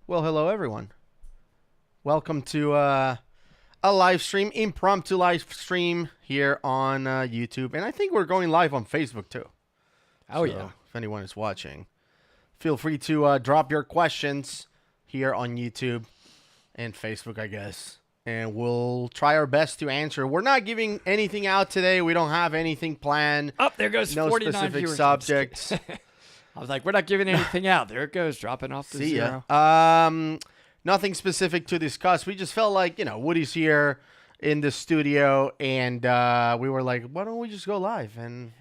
Well, hello everyone. Welcome to a live stream, impromptu live stream here on YouTube, and I think we're going live on Facebook too. Oh yeah. If anyone is watching, feel free to drop your questions here on YouTube and Facebook, I guess, and we'll try our best to answer. We're not giving anything out today. We don't have anything planned. Oh, there goes no 49 specific viewers. subjects. I was like, we're not giving anything out. There it goes, dropping off to See zero. ya. Nothing specific to discuss. We just felt like, Woody's here in the studio, and we were like, why don't we just go live and,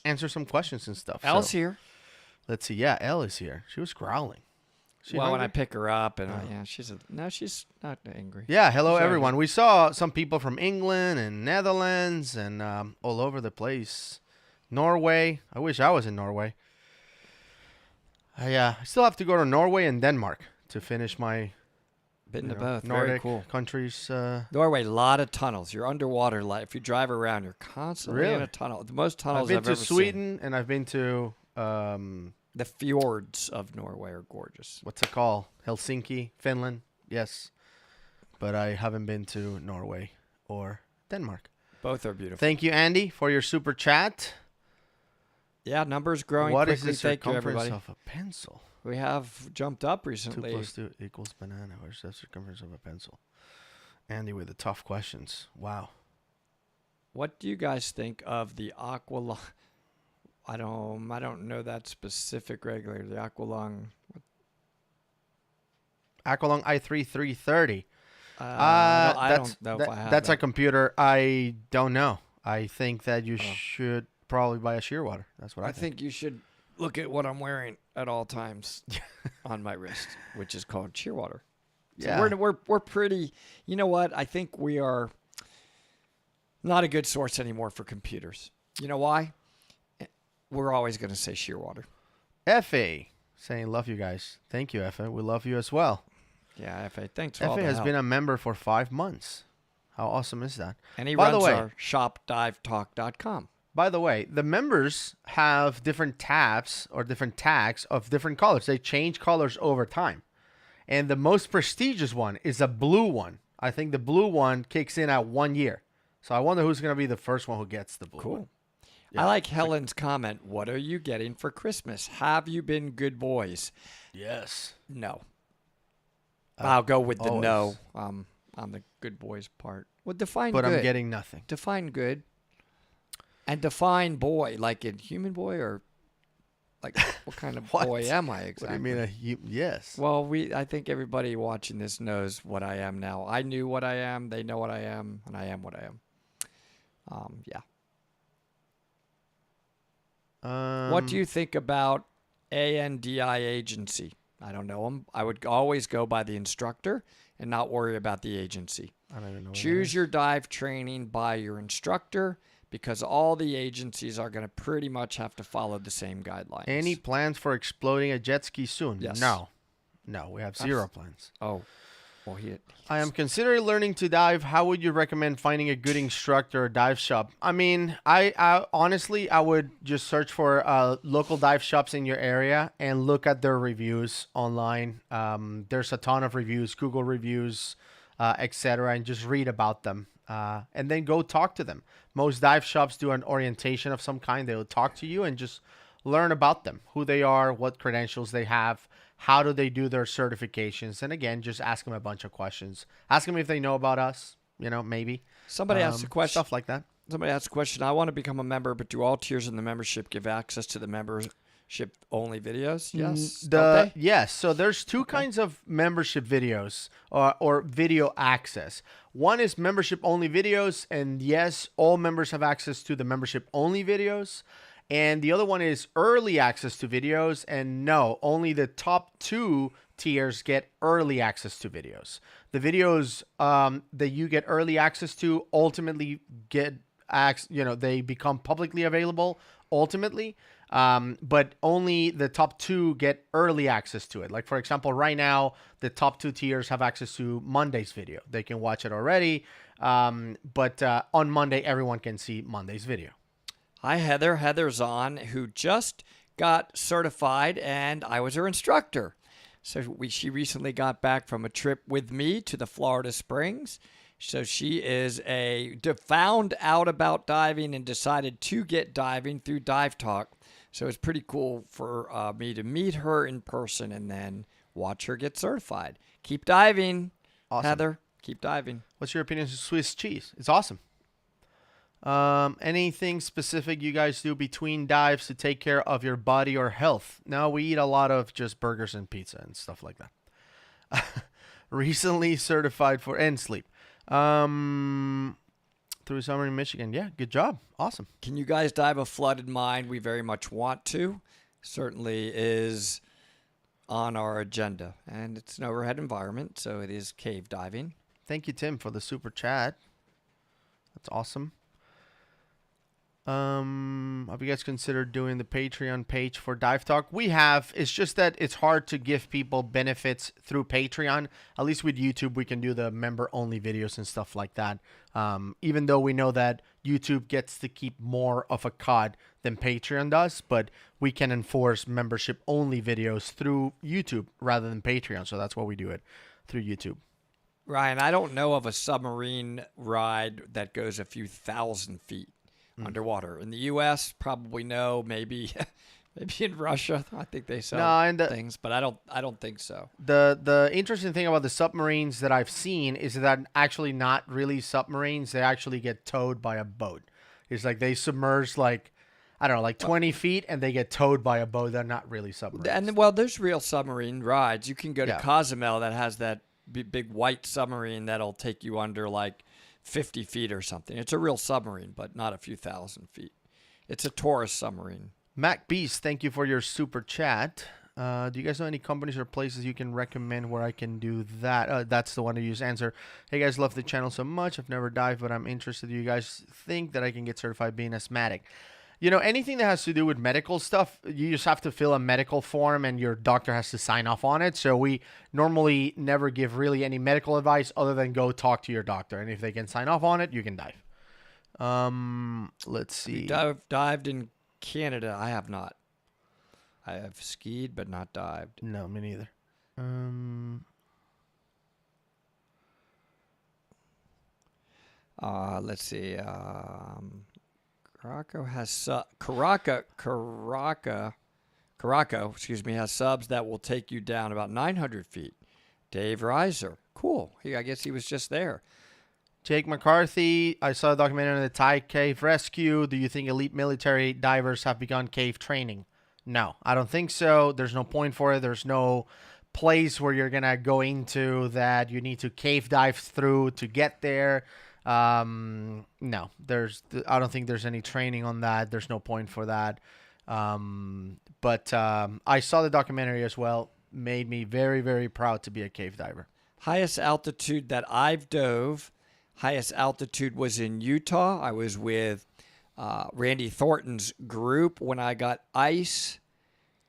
answer some questions and stuff. Elle's here. Let's see. Yeah, Elle is here. She was growling. When I pick her up, and she's not angry. Yeah, hello everyone. We saw some people from England and Netherlands and all over the place. Norway. I wish I was in Norway. I still have to go to Norway and Denmark to finish my Been to both. Nordic Very cool. countries. Norway, a lot of tunnels. You're underwater. If you drive around, you're constantly in a tunnel. The most tunnels I've I've been ever to Sweden and I've been to The fjords of Norway are gorgeous. what's it called? Helsinki, Finland. Yes, but I haven't been to Norway or Denmark. Both are beautiful. Thank you, Andy, for your super chat. Yeah, numbers growing What quickly. is the Thank you, circumference everybody. of a pencil? We have jumped up 2 recently. plus 2 equals banana. Where's the circumference of a pencil? Andy with the tough questions. Wow. What do you guys think of the Aqualung? I don't know that specific regulator. The Aqualung. Aqualung i3 330. No, I don't know if I have That's that. a computer. I don't know. I think that you should probably buy a Shearwater. That's what I I think you should look at what I'm wearing at all times on my wrist, which is called Shearwater. So Yeah. we're pretty. You know what? I think we are not a good source anymore for computers. You know why? We're always going to say Shearwater. FA saying, love you guys. Thank you, FA. We love you as well. Yeah, FA. Thanks for all FA the has help. been a member for 5 months. How awesome is that? And he By the runs way- our shopdivetalk.com. By the way, the members have different tabs or different tags of different colors. They change colors over time. And the most prestigious one is a blue one. I think the blue one kicks in at 1 year. So I wonder who's going to be the first one who gets the blue one. Yeah. I like Helen's comment. What are you getting for Christmas? Have you been good boys? Yes. No. I'll go with the always. no on the good boys part. Well, define But good. I'm getting nothing. Define good. And define boy, like in human boy, or like what kind of What? boy am I exactly? What do you mean? Yes. Well, I think everybody watching this knows what I am now. I knew what I am. They know what I am, and I am what I am. Yeah. What do you think about ANDI agency? I don't know them. I would always go by the instructor and not worry about the agency. I don't even know. Choose your dive training by your instructor because all the agencies are going to pretty much have to follow the same guidelines. Any plans for exploding a jet ski soon? Yes. No, we have zero plans. Oh, well, I am considering learning to dive. How would you recommend finding a good instructor or dive shop? I mean, I honestly, I would just search for local dive shops in your area and look at their reviews online. There's a ton of reviews, Google reviews, etc., and just read about them. And then go talk to them. Most dive shops do an orientation of some kind. They'll talk to you and just learn about them, who they are, what credentials they have, how do they do their certifications. And again, just ask them a bunch of questions. Ask them if they know about us, maybe. Somebody asked a question. Stuff like that. Somebody asked a question. I want to become a member, but do all tiers in the membership give access to the membership only videos? Yes. Don't they? Yes. So there's two kinds of membership videos or video access. One is membership only videos, and yes, all members have access to the membership only videos. And the other one is early access to videos, and no, only the top 2 tiers get early access to videos. The videos that you get early access to ultimately get they become publicly available ultimately, but only the top 2 get early access to it. Like, for example, right now, the top 2 tiers have access to Monday's video. They can watch it already, but on Monday, everyone can see Monday's video. Hi, Heather. Heather's on, who just got certified, and I was her instructor. So she recently got back from a trip with me to the Florida Springs. So she is found out about diving and decided to get diving through Dive Talk. So it's pretty cool for me to meet her in person and then watch her get certified. Keep diving, Awesome. Heather. Keep diving. What's your opinion of Swiss cheese? It's awesome. Anything specific you guys do between dives to take care of your body or health? No, we eat a lot of just burgers and pizza and stuff like that. Recently certified for end sleep. Through summer in Michigan. Yeah, good job. Awesome. Can you guys dive a flooded mine? We very much want to. Certainly is on our agenda. And it's an overhead environment, so it is cave diving. Thank you, Tim, for the super chat. That's awesome. Have you guys considered doing the Patreon page for Dive Talk? We have. It's just that it's hard to give people benefits through Patreon. At least with YouTube, we can do the member-only videos and stuff like that. Even though we know that YouTube gets to keep more of a cut than Patreon does, but we can enforce membership-only videos through YouTube rather than Patreon. So that's why we do it through YouTube. Ryan, I don't know of a submarine ride that goes a few thousand feet underwater. In the U.S., probably no. Maybe in Russia, I think they sell things, but I don't think so. The interesting thing about the submarines that I've seen is that actually not really submarines. They actually get towed by a boat. It's like they submerge like 20 feet, and they get towed by a boat. They're not really submarines. And well, there's real submarine rides. You can go to Cozumel that has that big white submarine that'll take you under like 50 feet or something. It's a real submarine, but not a few thousand feet. It's a tourist submarine. Mac Beast, thank you for your super chat. Do you guys know any companies or places you can recommend where I can do that? That's the one to use. Answer. Hey guys, love the channel so much. I've never dived, but I'm interested. Do you guys think that I can get certified being asthmatic? You know, anything that has to do with medical stuff, you just have to fill a medical form and your doctor has to sign off on it. So we normally never give really any medical advice other than go talk to your doctor. And if they can sign off on it, you can dive. Let's see. Dived in Canada. I have not. I have skied, but not dived. No, me neither. Let's see. Caraco has has subs that will take you down about 900 feet. Dave Reiser. Cool. I guess he was just there. Jake McCarthy, I saw a documentary on the Thai cave rescue. Do you think elite military divers have begun cave training? No, I don't think so. There's no point for it. There's no place where you're going to go into that you need to cave dive through to get there. No, I don't think there's any training on that. There's no point for that. But I saw the documentary as well. Made me very, very proud to be a cave diver. Highest altitude that I've dove, highest altitude was in Utah. I was with Randy Thornton's group when I got ice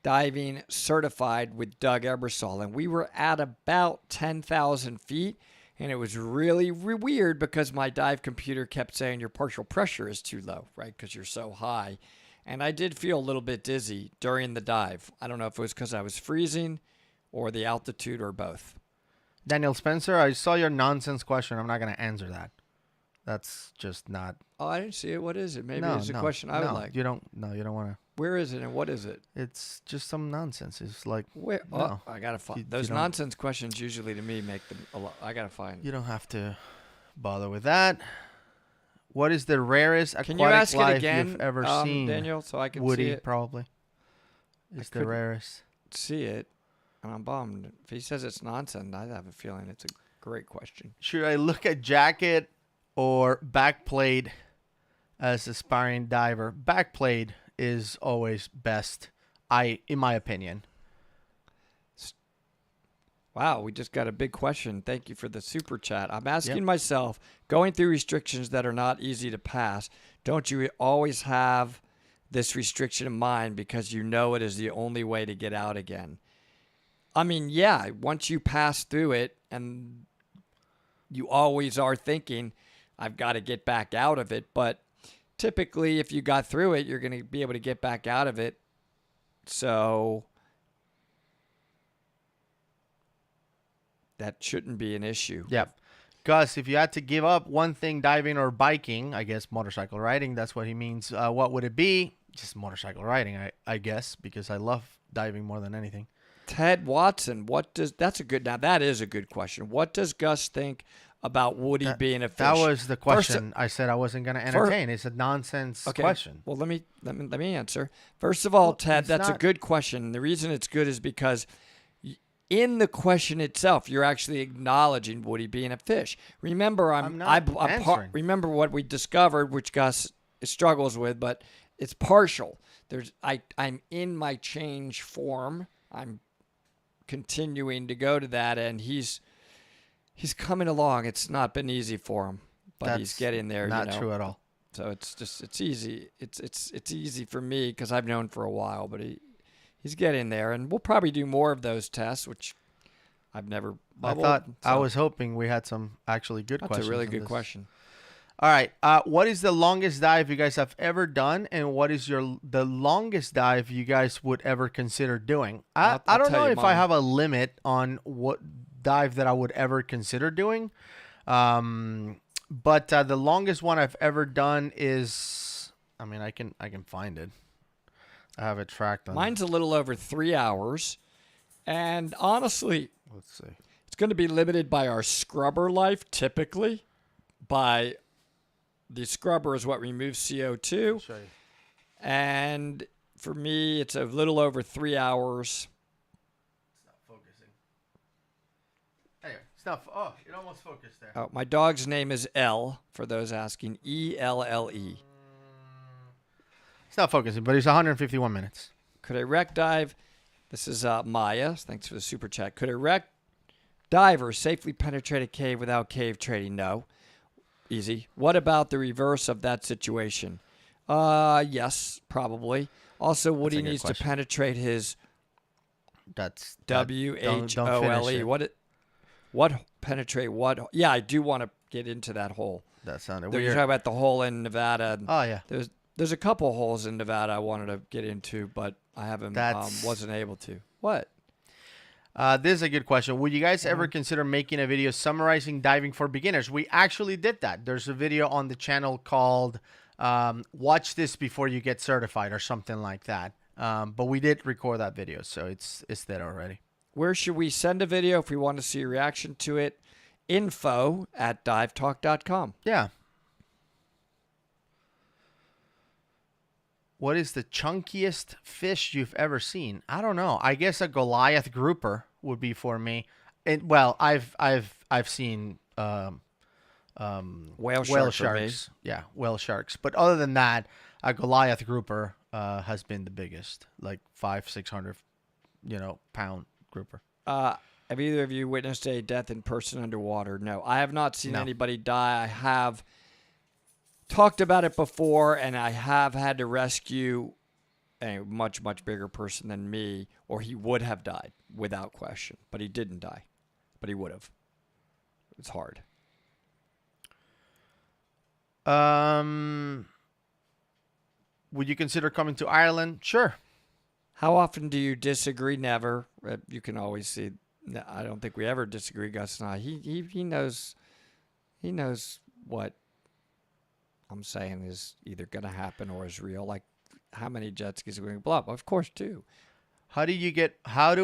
diving certified with Doug Ebersol. And we were at about 10,000 feet. And it was really weird because my dive computer kept saying your partial pressure is too low, right? Because you're so high. And I did feel a little bit dizzy during the dive. I don't know if it was because I was freezing or the altitude or both. Daniel Spencer, I saw your nonsense question. I'm not going to answer that. That's just not. Oh, I didn't see it. What is it? Maybe it's a question I would like. You don't want to. Where is it and what is it? It's just some nonsense. It's like. Where? No. Oh, I got to find. Those nonsense questions usually to me make them a lot. I got to find. You don't have to bother with that. What is the rarest aquatic life you've ever seen? Daniel, so I can Woody, see it. probably. It's the rarest. See it. And I'm bummed. If he says it's nonsense, I have a feeling it's a great question. Should I look at jacket or backplate as aspiring diver? Backplate is always best, in my opinion. Wow, we just got a big question. Thank you for the super chat. I'm asking myself, going through restrictions that are not easy to pass, don't you always have this restriction in mind because you know it is the only way to get out again? I mean, yeah, once you pass through it and you always are thinking, I've got to get back out of it. But typically, if you got through it, you're going to be able to get back out of it. So that shouldn't be an issue. Yeah. Gus, if you had to give up one thing diving or biking, I guess motorcycle riding, that's what he means. What would it be? Just motorcycle riding, I guess, because I love diving more than anything. Ted Watson, that is a good question. What does Gus think about Woody being a fish? That was the question I said I wasn't going to entertain. It's a nonsense question. Well, let me answer. First of all, Ted, that's a good question. The reason it's good is because in the question itself, you're actually acknowledging Woody being a fish. Remember, remember what we discovered, which Gus struggles with, but it's partial. I'm in my change form. I'm continuing to go to that, and he's coming along. It's not been easy for him, but he's getting there. Not true at all. So it's easy. It's easy for me because I've known for a while, but he's getting there, and we'll probably do more of those tests, which I've never bubbled. I was hoping we had some actually good questions. That's a really good question. All right. What is the longest dive you guys have ever done, and what is the longest dive you guys would ever consider doing? I don't know if I have a limit on what dive that I would ever consider doing, but the longest one I've ever done is, I can find it. I have it tracked on. Mine's a little over 3 hours, and honestly, let's see. It's going to be limited by our scrubber life, typically. By the scrubber is what removes CO2. Show you. And for me, it's a little over 3 hours. It's not focusing. Anyway, it's not. Oh, it almost focused there. Oh, my dog's name is Elle, for those asking. ELLE. It's not focusing, but it's 151 minutes. Could a wreck dive? This is Maya. Thanks for the super chat. Could a wreck diver safely penetrate a cave without cave trading? No. Easy. What about the reverse of that situation? Yes, probably. Also, Woody needs to penetrate his WHOLE. What penetrate what? Yeah, I do want to get into that hole. That sounded weird. You're talking about the hole in Nevada. Oh, yeah. There's a couple holes in Nevada I wanted to get into, but I haven't wasn't able to. What? This is a good question. Would you guys ever consider making a video summarizing diving for beginners? We actually did that. There's a video on the channel called Watch This Before You Get Certified or something like that. But we did record that video, so it's there already. Where should we send a video if we want to see a reaction to it? info@divetalk.com. Yeah. What is the chunkiest fish you've ever seen? I don't know. I guess a Goliath grouper would be for me. And well, I've seen whale sharks. Yeah, whale sharks. But other than that, a Goliath grouper has been the biggest, like 500-600, pound grouper. Have either of you witnessed a death in person underwater? No, I have not seen anybody die. I have talked about it before, and I have had to rescue a much, much bigger person than me, or he would have died without question. But he didn't die. But he would have. It's hard. Would you consider coming to Ireland? Sure. How often do you disagree? Never. You can always see. I don't think we ever disagree, Gus and I. He knows. He knows what I'm saying is either going to happen or is real. Like how many jet skis are going to blow up? Of course, too. How do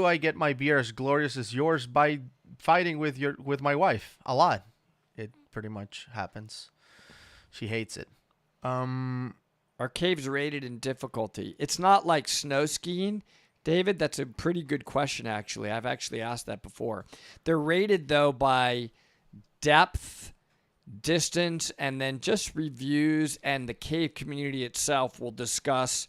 I get my beer as glorious as yours? By fighting with my wife a lot. It pretty much happens. She hates it. Are caves rated in difficulty? It's not like snow skiing, David. That's a pretty good question, actually. I've actually asked that before. They're rated, though, by depth, distance, and then just reviews, and the cave community itself will discuss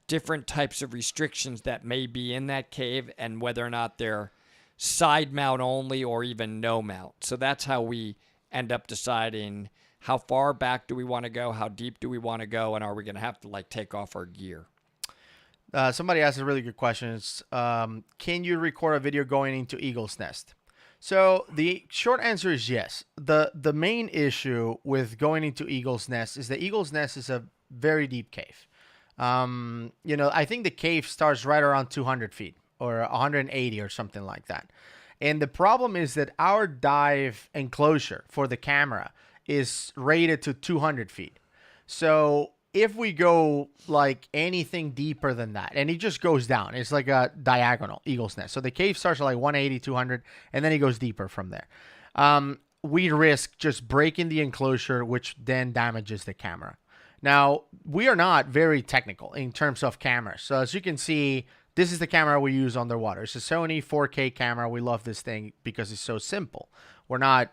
different types of restrictions that may be in that cave and whether or not they're side mount only or even no mount. So that's how we end up deciding how far back do we want to go, how deep do we want to go, and are we going to have to take off our gear? Somebody asked a really good question. It's, can you record a video going into Eagle's Nest? So the short answer is yes. The main issue with going into Eagle's Nest is that Eagle's Nest is a very deep cave. I think the cave starts right around 200 feet or 180 or something like that. And the problem is that our dive enclosure for the camera is rated to 200 feet. So if we go like anything deeper than that, and it just goes down, it's like a diagonal eagle's nest. So the cave starts at like 180, 200, and then it goes deeper from there. We risk just breaking the enclosure, which then damages the camera. Now, we are not very technical in terms of cameras. So as you can see, this is the camera we use underwater. It's a Sony 4K camera. We love this thing because it's so simple. We're not,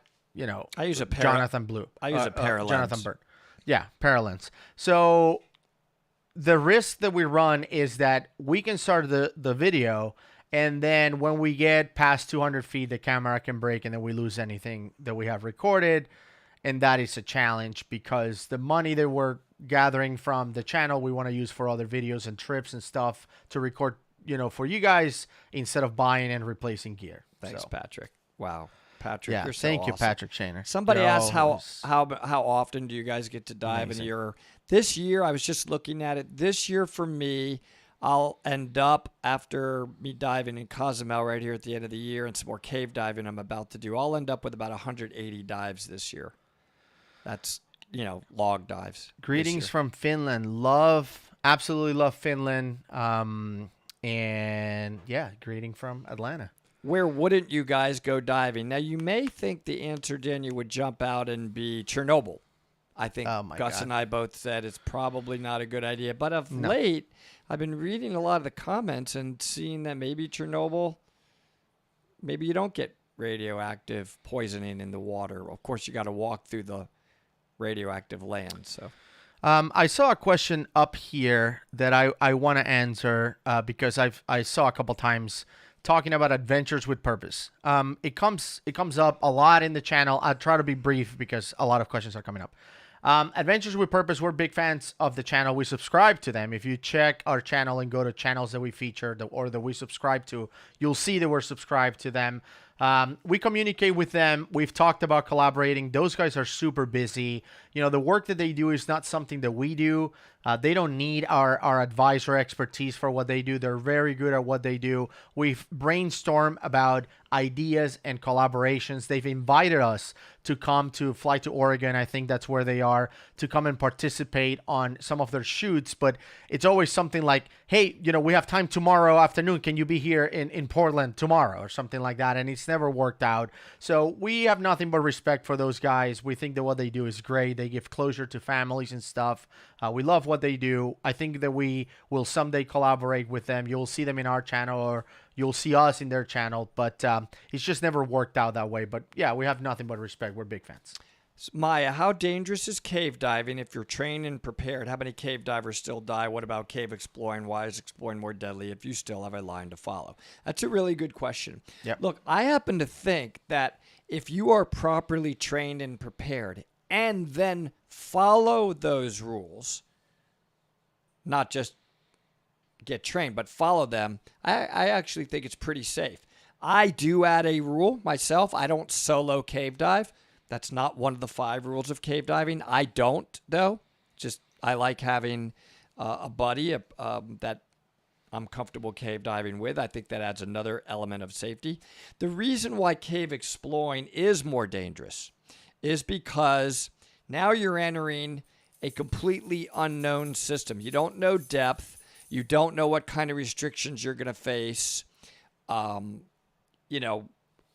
I use a Jonathan Blue. I use a Paralens. Jonathan Bird. Yeah, Paralens. So the risk that we run is that we can start the video, and then when we get past 200 feet, the camera can break, and then we lose anything that we have recorded. And that is a challenge because the money that we're gathering from the channel, we want to use for other videos and trips and stuff to record, for you guys instead of buying and replacing gear. Thanks, Patrick. Wow. Patrick, yeah, you're so thank you, awesome. Patrick Shaner. Somebody asked how often do you guys get to dive in a year? This year, I was just looking at it. This year for me, I'll end up, after me diving in Cozumel right here at the end of the year and some more cave diving I'm about to do, I'll end up with about 180 dives this year. That's, log dives. Greetings from Finland. Absolutely love Finland. And yeah, greeting from Atlanta. Where wouldn't you guys go diving? Now, you may think the answer, Daniel, would jump out and be Chernobyl. I think Gus and I both said it's probably not a good idea. But of late, I've been reading a lot of the comments and seeing that maybe Chernobyl, maybe you don't get radioactive poisoning in the water. Of course, you got to walk through the radioactive land. So, I saw a question up here that I want to answer because I saw a couple times talking about adventures with purpose. It comes up a lot in the channel. I'll try to be brief because a lot of questions are coming up. Adventures with Purpose, we're big fans of the channel. We subscribe to them. If you check our channel and go to channels that we feature or that we subscribe to, you'll see that we're subscribed to them. We communicate with them. We've talked about collaborating. Those guys are super busy. The work that they do is not something that we do. They don't need our advice or expertise for what they do. They're very good at what they do. We've brainstormed about ideas and collaborations. They've invited us to come to fly to Oregon. I think that's where they are, to come and participate on some of their shoots. But it's always something like, hey, we have time tomorrow afternoon. Can you be here in Portland tomorrow or something like that? And it's never worked out. So we have nothing but respect for those guys. We think that what they do is great. They give closure to families and stuff. We love what they do. I think that we will someday collaborate with them. You'll see them in our channel or you'll see us in their channel, but it's just never worked out that way. But yeah, we have nothing but respect. We're big fans. Maya, how dangerous is cave diving if you're trained and prepared? How many cave divers still die? What about cave exploring? Why is exploring more deadly if you still have a line to follow? That's a really good question. Yep. Look, I happen to think that if you are properly trained and prepared and then follow those rules, not just get trained, but follow them, I actually think it's pretty safe. I do add a rule myself. I don't solo cave dive. That's not one of the 5 rules of cave diving. I don't, though. Just I like having a buddy that I'm comfortable cave diving with. I think that adds another element of safety. The reason why cave exploring is more dangerous is because now you're entering a completely unknown system. You don't know depth. You don't know what kind of restrictions you're going to face.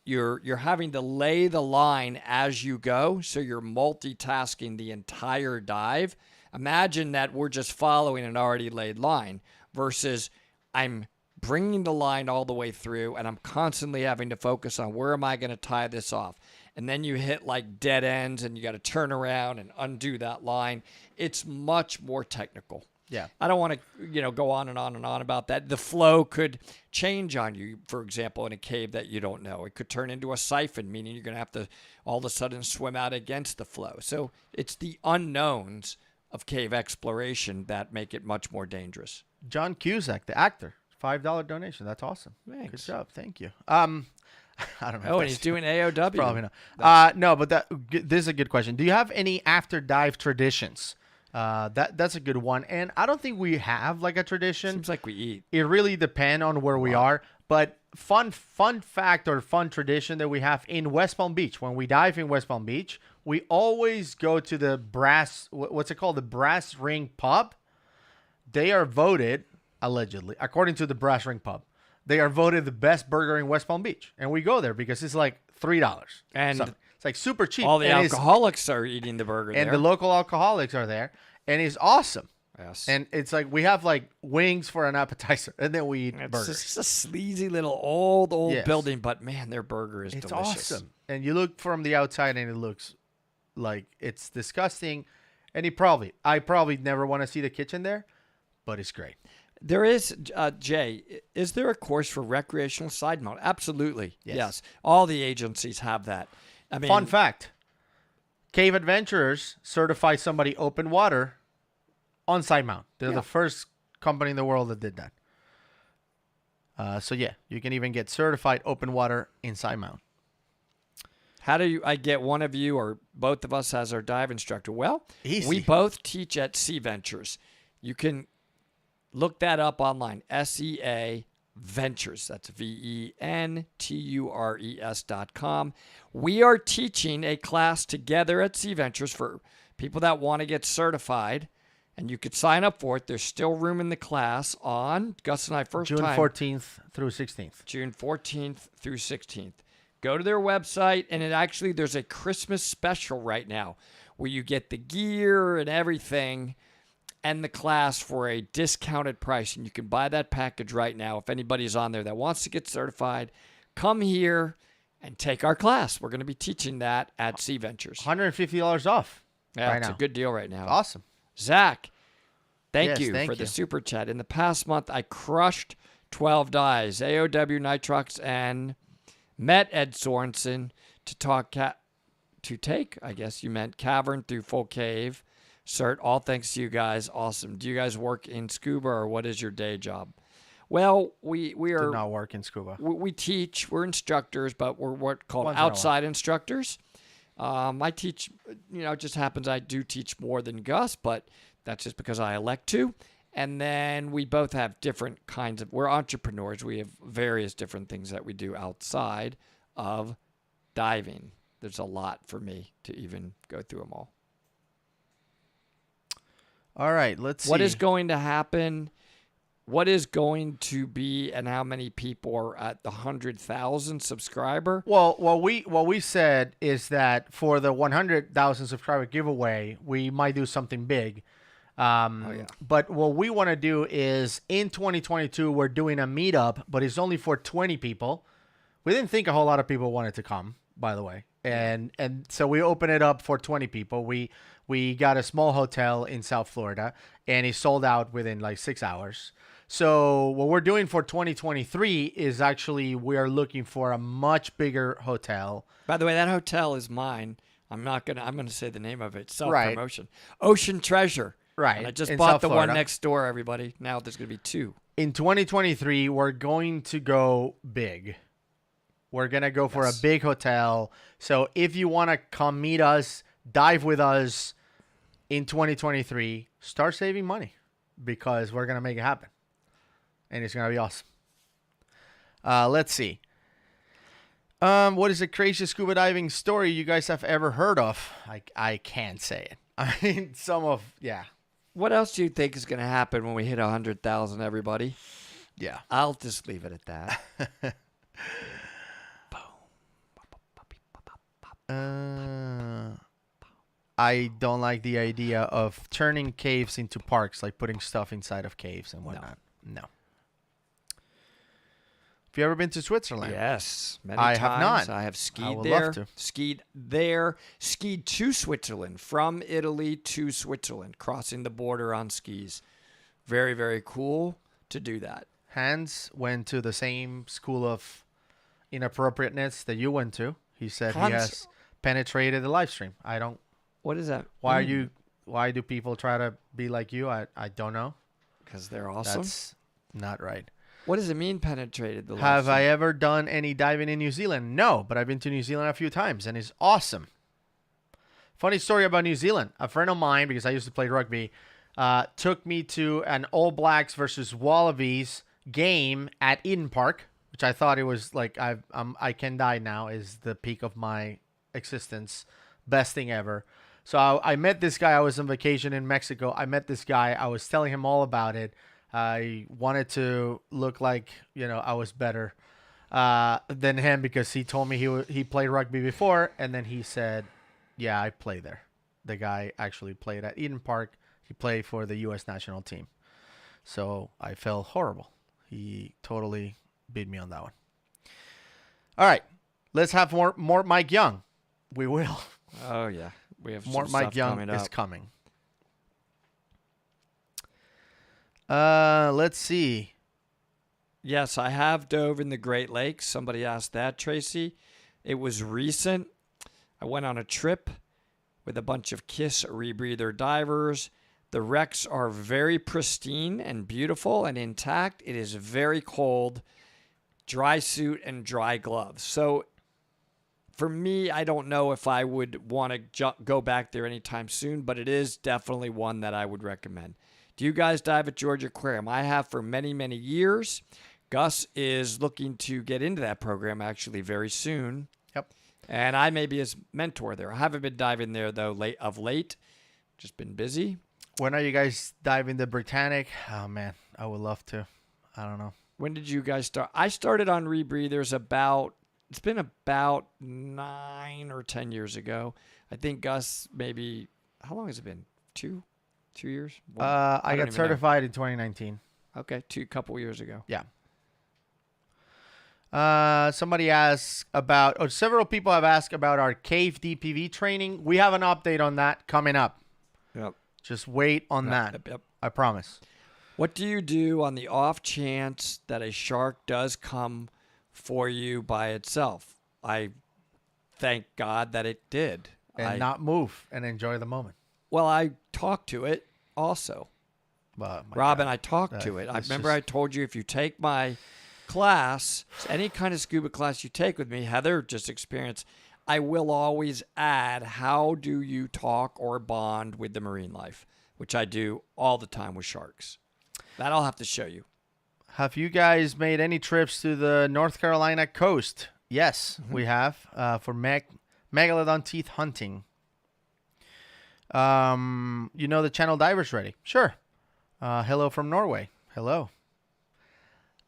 You're having to lay the line as you go, so you're multitasking the entire dive. Imagine that we're just following an already laid line versus I'm bringing the line all the way through and I'm constantly having to focus on where am I going to tie this off. And then you hit like dead ends and you got to turn around and undo that line. It's much more technical. Yeah. I don't want to, go on and on and on about that. The flow could change on you, for example, in a cave that you don't know. It could turn into a siphon, meaning you're going to have to all of a sudden swim out against the flow. So it's the unknowns of cave exploration that make it much more dangerous. John Cusack, the actor, $5 donation. That's awesome. Thanks. Good job. Thank you. I don't know. Oh, and he's doing AOW. Probably not. No, but this is a good question. Do you have any after dive traditions? That's a good one. And I don't think we have like a tradition. Seems like we eat. It really depends on where we are. But fun fact or fun tradition that we have in West Palm Beach. When we dive in West Palm Beach, we always go to the what's it called? The Brass Ring Pub. They are voted, allegedly, according to the Brass Ring Pub, they are voted the best burger in West Palm Beach. And we go there because it's like $3. And something. It's like super cheap. all the And alcoholics are eating the burger there. and the local alcoholics are there. And it's awesome. Yes. And it's like we have like wings for an appetizer, and then we eat It's burgers. just a sleazy little old Yes. building, but man, their burger is It's delicious. awesome. And you look from the outside, and it looks like it's disgusting. And I probably never want to see the kitchen there, but it's great. There is, Jay, is there a course for recreational side mount? Absolutely. Yes. All the agencies have that. I mean, Fun fact: Cave Adventurers certify somebody open water on side mount. They're the first company in the world that did that. So yeah, you can even get certified open water in side mount. how do I get one of you or both of us as our dive instructor? Well, Easy. we both teach at Sea Ventures. You can look that up online. SEA Ventures. That's VENTURES.com. We are teaching a class together at Sea Ventures for people that want to get certified, and you could sign up for it. There's still room in the class on Gus and I first June time 14th through 16th. June 14th through 16th. Go to their website, and there's a Christmas special right now where you get the gear and everything and the class for a discounted price. And you can buy that package right now. If anybody's on there that wants to get certified, come here and take our class. We're going to be teaching that at Sea Ventures. $150 off. Yeah, right it's now. a good deal right now. Awesome. Zach, thank Yes, you thank for the you. super chat. In the past month, I crushed 12 dives, AOW, Nitrox, and met Ed Sorensen to take, I guess you meant, cavern through full cave. Cert, all thanks to you guys. Awesome. Do you guys work in scuba, or what is your day job? Well, we Did are not work in scuba. we teach. We're instructors, but we're what called Once in a while. outside instructors. I teach. It just happens I do teach more than Gus, but that's just because I elect to. And then we both have different kinds of. We're entrepreneurs. We have various different things that we do outside of diving. There's a lot for me to even go through them all. All right, let's see. What is going to happen? What is going to be, and how many people are at the 100,000 subscriber? Well, what we said is that for the 100,000 subscriber giveaway, we might do something big. But what we want to do is in 2022, we're doing a meetup, but it's only for 20 people. We didn't think a whole lot of people wanted to come, by the way. And so we open it up for 20 people. We got a small hotel in South Florida, and it sold out within like 6 hours. So what we're doing for 2023 is actually we are looking for a much bigger hotel. By the way, that hotel is mine. I'm gonna say the name of it. Self Right. promotion. Ocean Treasure. Right. And I just in bought South the Florida. one next door, everybody. Now there's gonna be two. In 2023, we're going to go big. We're going to go for a big hotel. So if you want to come meet us, dive with us in 2023, start saving money because we're going to make it happen. And it's going to be awesome. Let's see. What is the craziest scuba diving story you guys have ever heard of? I can't say it. I mean, What else do you think is gonna happen when we hit 100,000, everybody? Yeah. I'll just leave it at that. I don't like the idea of turning caves into parks, like putting stuff inside of caves and whatnot. No. Have you ever been to Switzerland? Yes, many I times. have not. I have skied I would there. love to. Skied there. Skied to Switzerland, from Italy to Switzerland, crossing the border on skis. Very, very cool to do that. Hans went to the same school of inappropriateness that you went to. He said he has penetrated the live stream. I don't. What is that? Why do people try to be like you? I don't know. Because they're awesome. That's not right. What does it mean, penetrated the live Have I stream? ever done any diving in New Zealand? No, but I've been to New Zealand a few times, and it's awesome. Funny story about New Zealand. A friend of mine, because I used to play rugby, took me to an All Blacks versus Wallabies game at Eden Park. which I thought it was like I can die now is the peak of my existence, best thing ever. So I met this guy. I was on vacation in Mexico. I met this guy. I was telling him all about it. I wanted to look like I was better than him because he told me he played rugby before, and then he said, "Yeah, I play there." The guy actually played at Eden Park. He played for the U.S. national team. So I felt horrible. He totally beat me on that one. All right, let's have more Mike Young. We will. Oh yeah, we have More some Mike stuff Young coming is up. coming. Let's see. Yes, I have dove in the Great Lakes. Somebody asked that, Tracy. It was recent. I went on a trip with a bunch of KISS rebreather divers. The wrecks are very pristine and beautiful and intact. It is very cold, dry suit and dry gloves. So for me, I don't know if I would want to go back there anytime soon, but it is definitely one that I would recommend. Do you guys dive at Georgia Aquarium? I have for many, many years. Gus is looking to get into that program actually very soon. Yep. And I may be his mentor there. I haven't been diving there, though, late. Just been busy. When are you guys diving the Britannic? Oh, man, I would love to. I don't know. When did you guys start? I started on rebreathers it's been about 9 or 10 years ago. I think Gus maybe, how long has it been? 2 years? I got certified in 2019. Okay, couple years ago. Yeah. Somebody asked about, or several people have asked about our cave DPV training. We have an update on that coming up. Yep. Just wait on that. Yep. I promise. What do you do on the off chance that a shark does come for you by itself? I thank God that it did. And not move and enjoy the moment. Well, I talked to it also. Robin, I talked to it. I remember I told you if you take my class, any kind of scuba class you take with me, Heather just experienced, I will always add, how do you talk or bond with the marine life, which I do all the time with sharks. That I'll have to show you. Have you guys made any trips to the North Carolina coast? Yes, we have for megalodon teeth hunting. The channel divers ready? Sure. Hello from Norway. Hello.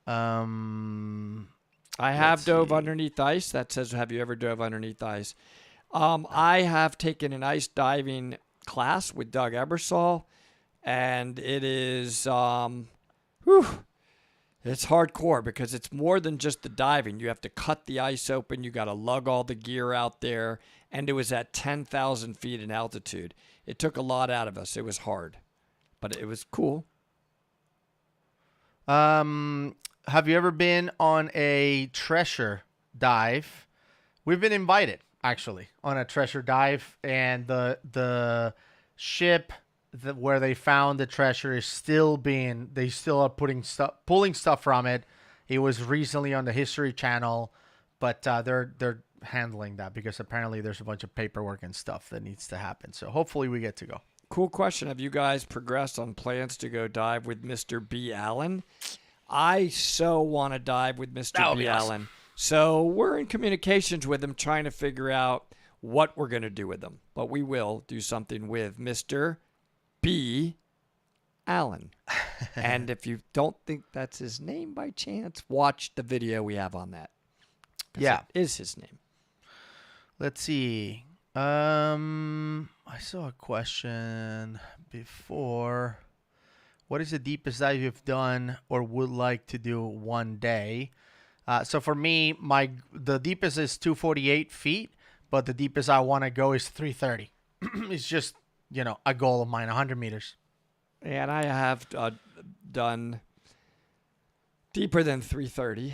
I have dove underneath ice. That says, have you ever dove underneath ice? I have taken an ice diving class with Doug Ebersol, and it is, it's hardcore because it's more than just the diving. You have to cut the ice open. You got to lug all the gear out there, and it was at 10,000 feet in altitude. It took a lot out of us. It was hard, but it was cool. Have you ever been on a treasure dive? We've been invited actually on a treasure dive, and the ship where they found the treasure is they still are pulling stuff from it. It was recently on the History Channel, but they're handling that because apparently there's a bunch of paperwork and stuff that needs to happen. So hopefully we get to go. Cool question. Have you guys progressed on plans to go dive with Mr. B. Allen? I so want to dive with Mr. B. Allen. So we're in communications with him trying to figure out what we're going to do with him. But we will do something with Mr. B. Allen. And if you don't think that's his name by chance, watch the video we have on that. Yeah. It is his name. Let's see. I saw a question before. What is the deepest dive you've done or would like to do one day? So for me, the deepest is 248 feet, but the deepest I want to go is 330. It's just, a goal of mine, 100 meters. And I have done deeper than 330.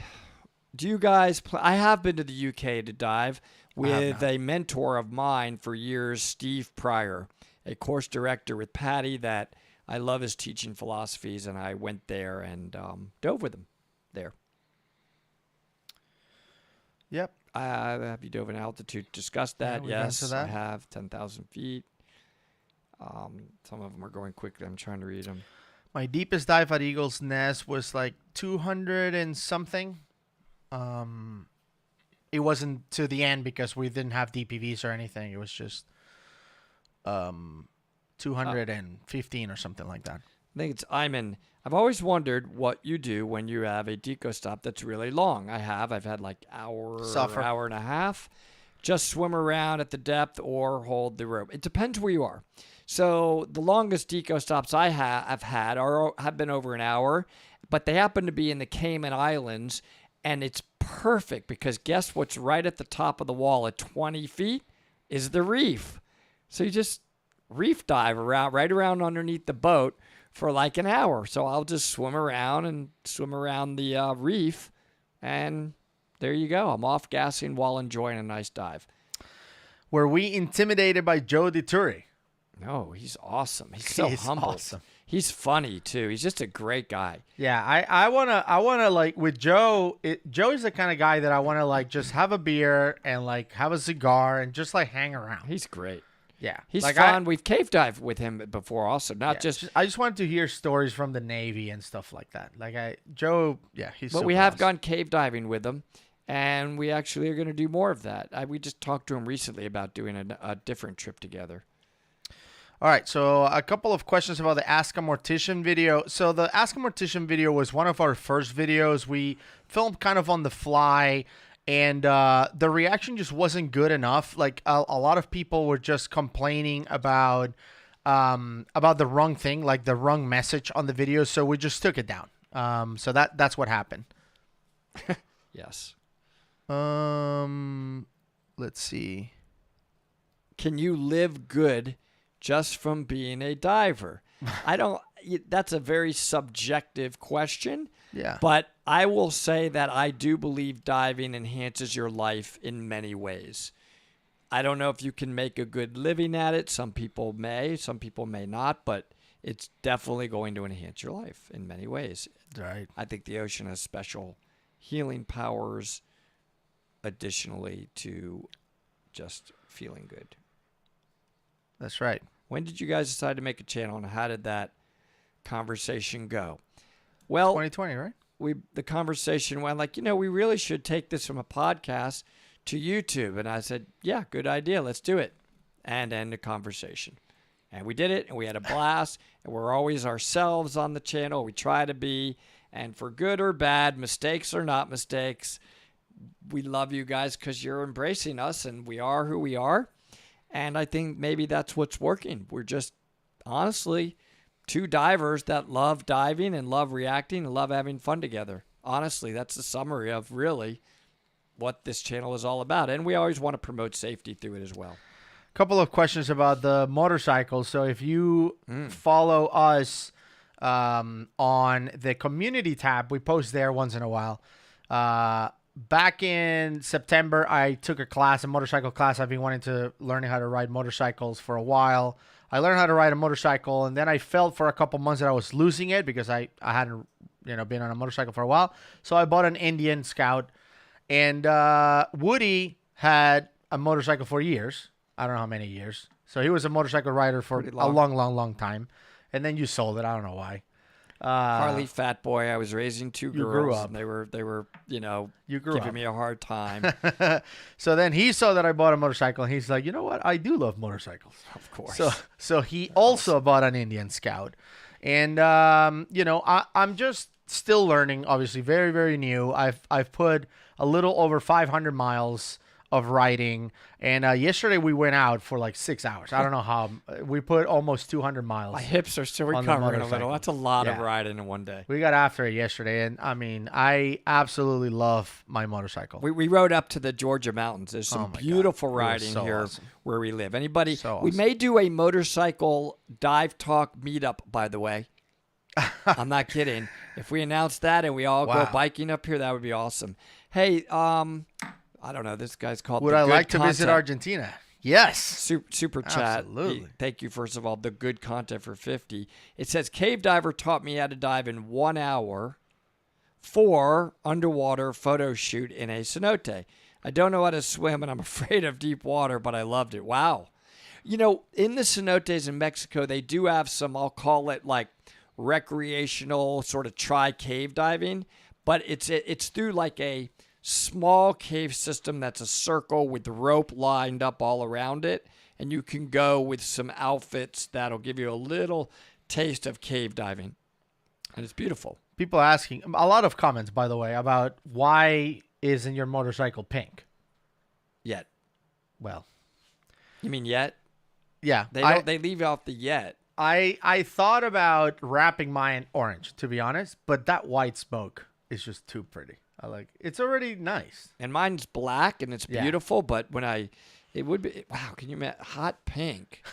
Do you guys I have been to the UK to dive with a mentor of mine for years, Steve Pryor, a course director with Patty that I love his teaching philosophies, and I went there and dove with him there. Yep. Have you dove in altitude? Discussed that. Yeah, yes, that. I have 10,000 feet. Some of them are going quickly. I'm trying to read them. My deepest dive at Eagle's Nest was like 200 and something. It wasn't to the end because we didn't have DPVs or anything. It was just 215 or something like that. I think it's Iman. I've always wondered what you do when you have a deco stop that's really long. I've had like hour and a half. Just swim around at the depth or hold the rope. It depends where you are. So the longest deco stops I've had have been over an hour, but they happen to be in the Cayman Islands, and it's perfect because guess what's right at the top of the wall at 20 feet is the reef. So you just reef dive right around underneath the boat for like an hour. So I'll just swim around the reef, and there you go. I'm off gassing while enjoying a nice dive. Were we intimidated by Joe DiTuri? No, he's awesome. He's so humble. Awesome. He's funny too. He's just a great guy. Yeah, I wanna like with Joe. Joe is the kind of guy that I wanna like just have a beer and like have a cigar and just like hang around. He's great. Yeah, he's like fun. We've cave dived with him before, also. I just wanted to hear stories from the Navy and stuff like that. Joe, yeah, he's. But we have gone cave diving with him, and we actually are going to do more of that. We just talked to him recently about doing a different trip together. All right, so a couple of questions about the Ask a Mortician video. So the Ask a Mortician video was one of our first videos. We filmed kind of on the fly, and the reaction just wasn't good enough. Like a lot of people were just complaining about the wrong thing, like the wrong message on the video. So we just took it down. So that's what happened. Yes. Let's see. Can you live good just from being a diver? That's a very subjective question. Yeah. But I will say that I do believe diving enhances your life in many ways. I don't know if you can make a good living at it. Some people may not, but it's definitely going to enhance your life in many ways. Right. I think the ocean has special healing powers additionally to just feeling good. That's right. When did you guys decide to make a channel, and how did that conversation go? Well, 2020, right? The conversation went like, we really should take this from a podcast to YouTube. And I said, yeah, good idea. Let's do it. And end the conversation. And we did it, and we had a blast. And we're always ourselves on the channel. We try to be. And for good or bad, mistakes or not mistakes, we love you guys because you're embracing us, and we are who we are. And I think maybe that's what's working. We're just, honestly, two divers that love diving and love reacting and love having fun together. Honestly, that's the summary of really what this channel is all about. And we always want to promote safety through it as well. A couple of questions about the motorcycles. So if you follow us on the community tab, we post there once in a while. Back in September, I took a motorcycle class. I've been wanting to learn how to ride motorcycles for a while. I learned how to ride a motorcycle, and then I felt for a couple months that I was losing it because I hadn't been on a motorcycle for a while. So I bought an Indian Scout, and Woody had a motorcycle for years. I don't know how many years. So he was a motorcycle rider for a long time, and then you sold it. I don't know why. Harley Fat Boy. I was raising two girls. Grew up. And they were you grew giving up. me a hard time. So then he saw that I bought a motorcycle, and he's like, you know what? I do love motorcycles. Of course. So he also bought an Indian Scout. And, I'm just still learning, obviously, very, very new. I've put a little over 500 miles of riding. And yesterday we went out for like 6 hours. I don't know how. We put almost 200 miles. My hips are still recovering a little. That's a lot of riding in one day. We got after it yesterday. And, I absolutely love my motorcycle. We rode up to the Georgia mountains. There's some beautiful riding here where we live. Anybody? We may do a motorcycle dive talk meetup, by the way. I'm not kidding. If we announce that and we all go biking up here, that would be awesome. Hey, I don't know. This guy's called. Would I like to visit Argentina? Yes. Super chat. Absolutely. Thank you, first of all. The good content for 50. It says, cave diver taught me how to dive in 1 hour for underwater photo shoot in a cenote. I don't know how to swim, and I'm afraid of deep water, but I loved it. Wow. In the cenotes in Mexico, they do have some, I'll call it like recreational sort of cave diving, but it's through like a small cave system that's a circle with the rope lined up all around it. And you can go with some outfits that'll give you a little taste of cave diving. And it's beautiful. People asking, a lot of comments, by the way, about why isn't your motorcycle pink? Yet. Well. You mean yet? Yeah. They leave off the yet. I thought about wrapping mine orange, to be honest, but that white smoke is just too pretty. It's already nice. And mine's black and it's beautiful, but it would be, wow, can you imagine, hot pink?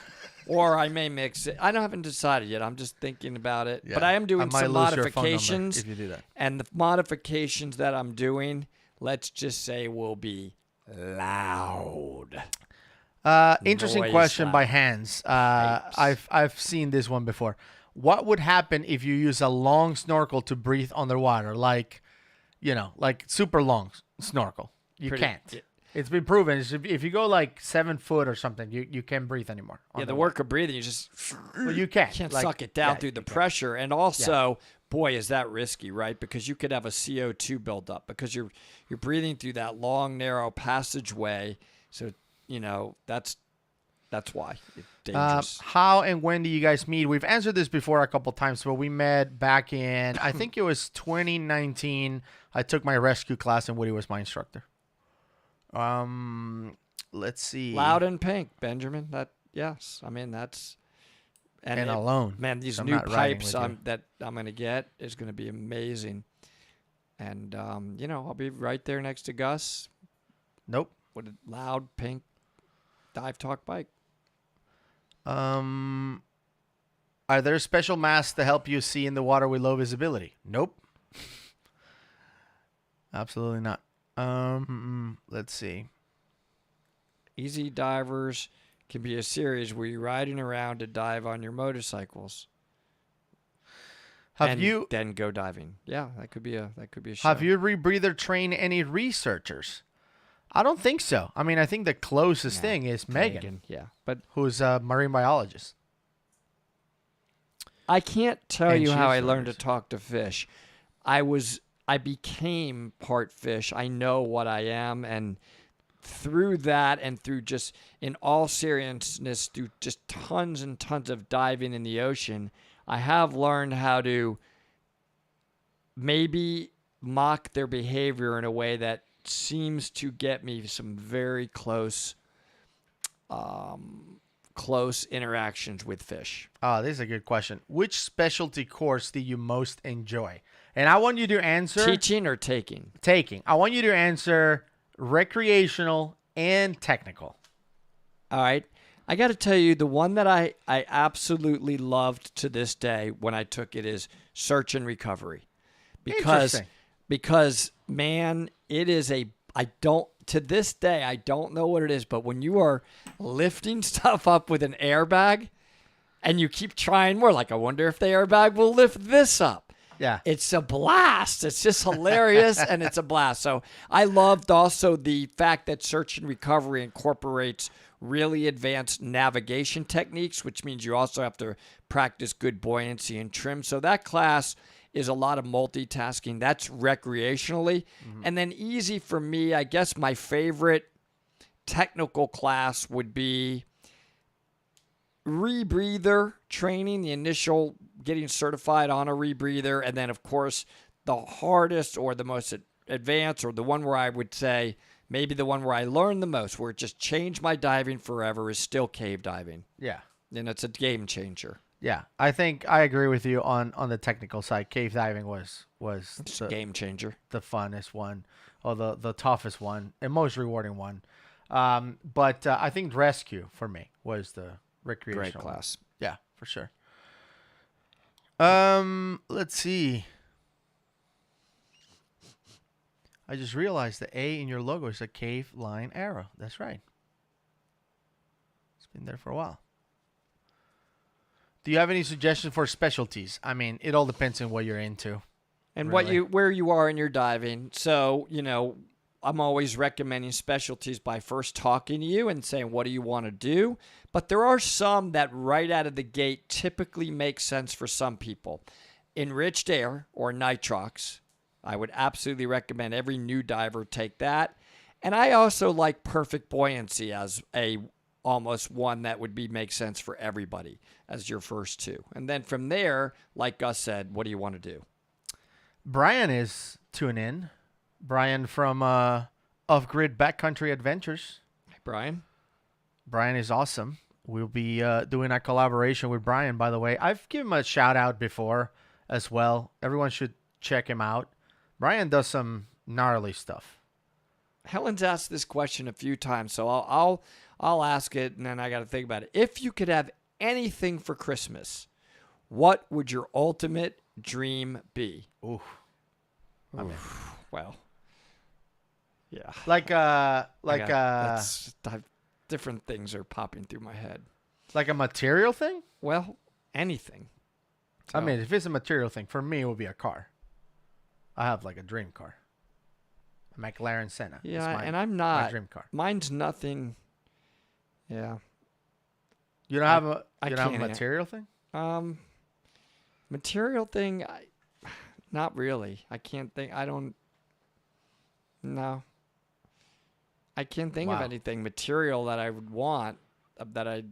Or I may mix it. I haven't decided yet. I'm just thinking about it. Yeah. But I am doing some modifications. If you do that. And the modifications that I'm doing, let's just say, will be loud. Interesting question by Hans. I've seen this one before. What would happen if you use a long snorkel to breathe underwater? Like super long snorkel. You can't. Yeah. It's been proven. If you go like 7 foot or something, you can't breathe anymore. Yeah, the work of breathing, you just you can't suck it down through the pressure. And also, boy, is that risky, right? Because you could have a CO2 buildup because you're breathing through that long, narrow passageway. So that's why it's dangerous. How and when do you guys meet? We've answered this before a couple times, but we met back in I think it was 2019. I took my rescue class and Woody was my instructor. Let's see. Loud and pink, Benjamin. Yes. I mean, that's and alone. Man, these new pipes that I'm gonna get is gonna be amazing. And I'll be right there next to Gus. Nope. With a loud pink dive talk bike. Are there special masks to help you see in the water with low visibility? Nope. Absolutely not. Let's see. Easy Divers can be a series where you're riding around to dive on your motorcycles. Then go diving? Yeah, that could be a show. Have you rebreather trained any researchers? I don't think so. I mean, I think the closest thing is Megan. Yeah, but who's a marine biologist. I can't tell you how I learned to talk to fish. I became part fish. I know what I am, and through that and through just, in all seriousness, through just tons and tons of diving in the ocean, I have learned how to maybe mock their behavior in a way that seems to get me some very close interactions with fish. Oh, this is a good question. Which specialty course do you most enjoy? And I want you to answer... Teaching or taking? Taking. I want you to answer recreational and technical. All right. I got to tell you, the one that I absolutely loved to this day when I took it is search and recovery. Because man, it is to this day, I don't know what it is, but when you are lifting stuff up with an airbag and you keep trying more, like, I wonder if the airbag will lift this up. Yeah. It's a blast. It's just hilarious, and it's a blast. So I loved also the fact that search and recovery incorporates really advanced navigation techniques, which means you also have to practice good buoyancy and trim. So that class is a lot of multitasking. That's recreationally. Mm-hmm. And then easy for me, I guess my favorite technical class would be rebreather training, the initial getting certified on a rebreather. And then, of course, the hardest or the most advanced, or the one where I would say maybe the one where I learned the most, where it just changed my diving forever, is still cave diving. Yeah. And it's a game changer. Yeah, I think I agree with you on the technical side. Cave diving was the game changer, the funnest one, or the toughest one, and most rewarding one. But I think rescue for me was the recreational great class. One. Yeah, for sure. Let's see. I just realized the A in your logo is a cave line arrow. That's right. It's been there for a while. Do you have any suggestions for specialties? I mean, it all depends on what you're into. And really, where you are in your diving. So, I'm always recommending specialties by first talking to you and saying, what do you want to do? But there are some that right out of the gate typically make sense for some people. Enriched air or nitrox I would absolutely recommend every new diver take that. And I also like perfect buoyancy as a almost one that would make sense for everybody as your first two. And then from there, like Gus said, what do you want to do? Brian is tuning in. Brian from Off-Grid Backcountry Adventures. Hey, Brian. Brian is awesome. We'll be doing a collaboration with Brian, by the way. I've given him a shout out before as well. Everyone should check him out. Brian does some gnarly stuff. Helen's asked this question a few times, so I'll ask it, and then I got to think about it. If you could have anything for Christmas, what would your ultimate dream be? Ooh. Well, yeah. Different things are popping through my head. Like a material thing? Well, anything. So. I mean, if it's a material thing, for me, it would be a car. I have like a dream car. A McLaren Senna. Yeah, and I'm not. My dream car. Mine's nothing. Yeah. You don't have a material thing? Material thing, not really. I can't think. No. I can't think of anything material that I would want that I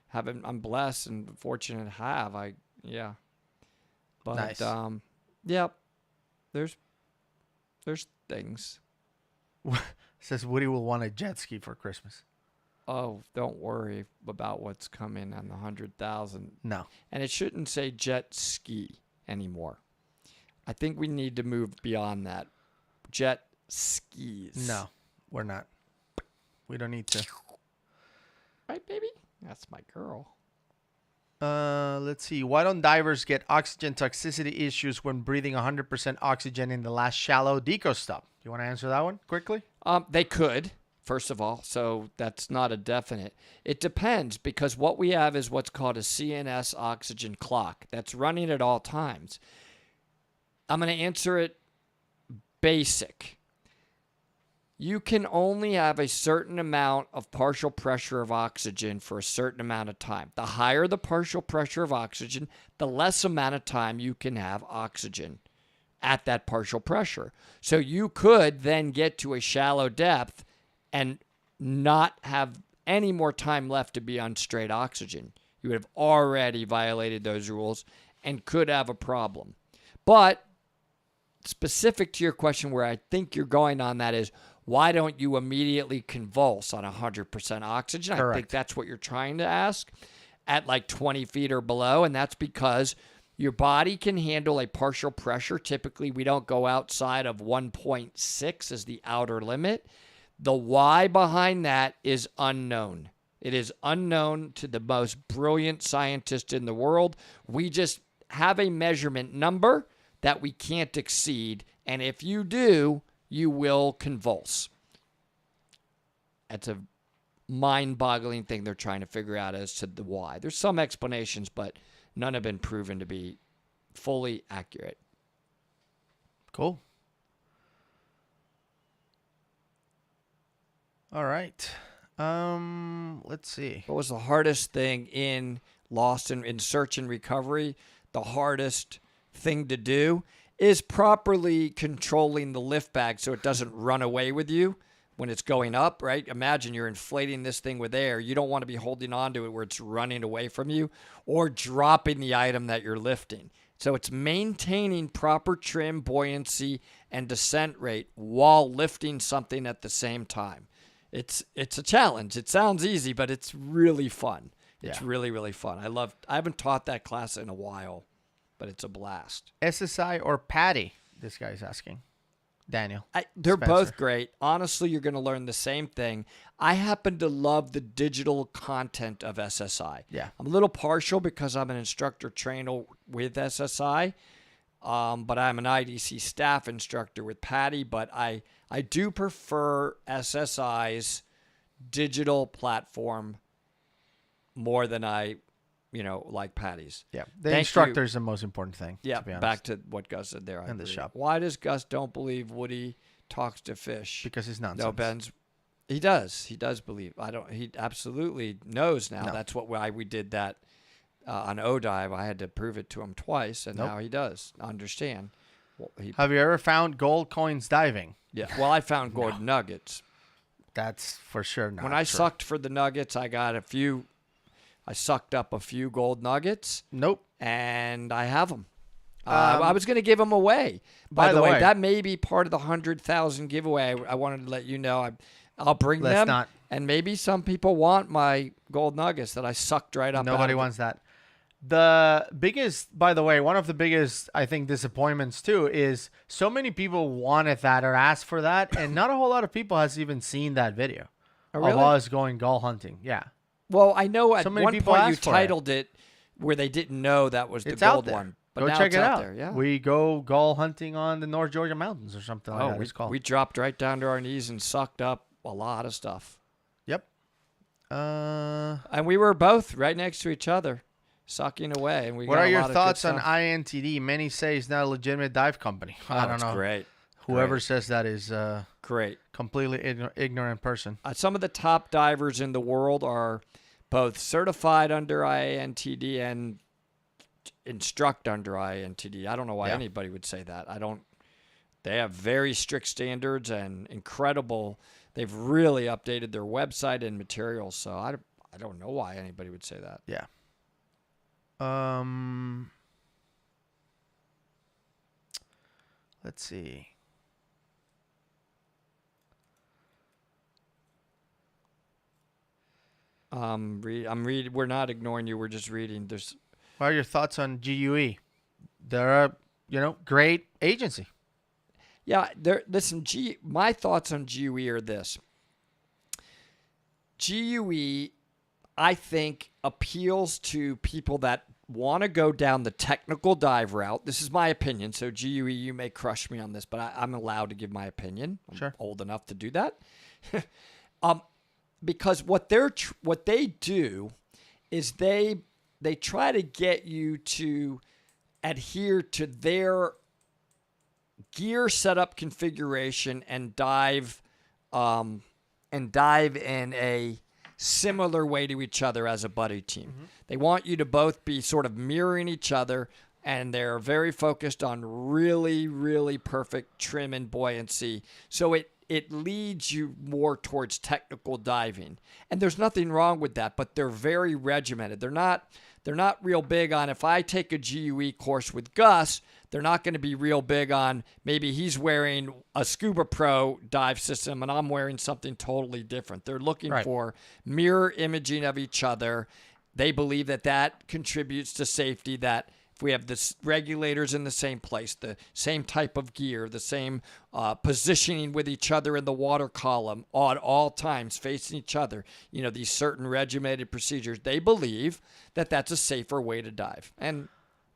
haven't. I'm blessed and fortunate to have. But nice. Yep. There's things. Says Woody will want a jet ski for Christmas. Oh, don't worry about what's coming on the 100,000. No. And it shouldn't say jet ski anymore. I think we need to move beyond that. Jet skis. No, we're not. We don't need to. Right, baby? That's my girl. Let's see. Why don't divers get oxygen toxicity issues when breathing 100% oxygen in the last shallow deco stop? Do you want to answer that one quickly? They could, first of all. So that's not a definite. It depends, because what we have is what's called a CNS oxygen clock that's running at all times. I'm going to answer it basic. You can only have a certain amount of partial pressure of oxygen for a certain amount of time. The higher the partial pressure of oxygen, the less amount of time you can have oxygen at that partial pressure. So you could then get to a shallow depth and not have any more time left to be on straight oxygen. You would have already violated those rules and could have a problem. But specific to your question, where I think you're going on that is, why don't you immediately convulse on 100% oxygen? Correct. I think that's what you're trying to ask at like 20 feet or below. And that's because your body can handle a partial pressure. Typically, we don't go outside of 1.6 as the outer limit. The why behind that is unknown. It is unknown to the most brilliant scientist in the world. We just have a measurement number that we can't exceed. And if you do, you will convulse. That's a mind-boggling thing they're trying to figure out as to the why. There's some explanations, but none have been proven to be fully accurate. Cool. All right. Let's see. What was the hardest thing in Lost in Search and Recovery? The hardest thing to do is properly controlling the lift bag so it doesn't run away with you when it's going up, right? Imagine you're inflating this thing with air. You don't want to be holding on to it where it's running away from you or dropping the item that you're lifting. So it's maintaining proper trim, buoyancy, and descent rate while lifting something at the same time. It's a challenge. It sounds easy, but it's really fun. It's really, really fun. I haven't taught that class in a while, but it's a blast. SSI or Patty? This guy's asking. Daniel. They're Spencer. both great. Honestly, you're going to learn the same thing. I happen to love the digital content of SSI. Yeah. I'm a little partial because I'm an instructor trainer with SSI, but I'm an IDC staff instructor with Patty. But I do prefer SSI's digital platform more than I like Patty's. Yeah. The instructor is the most important thing. Yeah. To be honest. Back to what Gus said there. In the shop. Why does Gus don't believe Woody talks to fish? Because he's nonsense. No, Ben's. He does. He does believe. He absolutely knows now. No. That's why we did that on O-Dive. I had to prove it to him twice, and now he does understand Well, Have you ever found gold coins diving? yeah. Well, I found gold nuggets. That's for sure not When I true. sucked for the nuggets, I sucked up a few gold nuggets, Nope. and I have them. I was going to give them away. By the way, that may be part of the 100,000 giveaway. I wanted to let you know. I'll bring Let's them, not. and maybe some people want my gold nuggets that I sucked right up. Nobody wants that. The biggest, by the way, one of the biggest, I think, disappointments too is so many people wanted that or asked for that, and not a whole lot of people has even seen that video Oh, really? of us going gull hunting. Yeah, Well, I know at So many one people point you asked for it. titled it where they didn't know that was the it's out gold there. one. But Go now check it's it out out. there. Yeah. We go gull hunting on the North Georgia mountains or something like that. It's called. We dropped right down to our knees and sucked up a lot of stuff. Yep. And we were both right next to each other, sucking away. And we What got are a your lot of thoughts good on stuff. INTD? Many say it's not a legitimate dive company. I don't It's know. Great. Whoever Great. says that is Great. completely ignorant person. Some of the top divers in the world are both certified under INTD and instruct under INTD. I don't know why anybody would say that. They have very strict standards and incredible. They've really updated their website and materials. So I don't know why anybody would say that. Yeah. Let's see. I'm reading. We're not ignoring you. We're just reading. What are your thoughts on GUE? They're a great agency. Yeah. Listen. My thoughts on GUE are this. GUE, I think, appeals to people that want to go down the technical dive route. This is my opinion. So GUE, you may crush me on this, but I'm allowed to give my opinion. I'm Sure. old enough to do that. Because what they do is they try to get you to adhere to their gear setup configuration and dive in a similar way to each other as a buddy team. Mm-hmm. They want you to both be sort of mirroring each other, and they're very focused on really, really perfect trim and buoyancy. So it leads you more towards technical diving. And there's nothing wrong with that, but they're very regimented. They're not real big on, if I take a GUE course with Gus, they're not going to be real big on, maybe he's wearing a Scuba Pro dive system and I'm wearing something totally different. They're looking for mirror imaging of each other. They believe that contributes to safety, that if we have the regulators in the same place, the same type of gear, the same positioning with each other in the water column at all times facing each other, these certain regimented procedures, they believe that that's a safer way to dive. And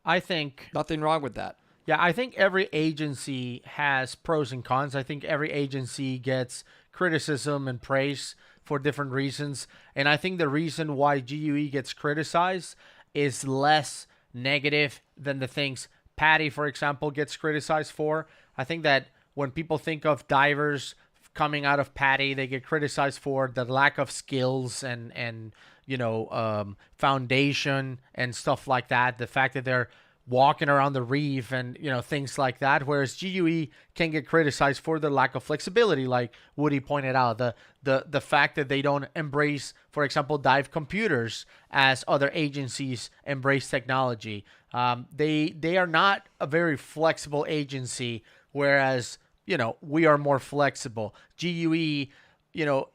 I think nothing wrong with that. Yeah, I think every agency has pros and cons. I think every agency gets criticism and praise for different reasons. And I think the reason why GUE gets criticized is less negative than the things Patty, for example, gets criticized for. I think that when people think of divers coming out of Patty, they get criticized for the lack of skills and foundation and stuff like that. The fact that they're walking around the reef and things like that, whereas GUE can get criticized for the lack of flexibility, like Woody pointed out, the fact that they don't embrace, for example, dive computers as other agencies embrace technology. They are not a very flexible agency, whereas we are more flexible. GUE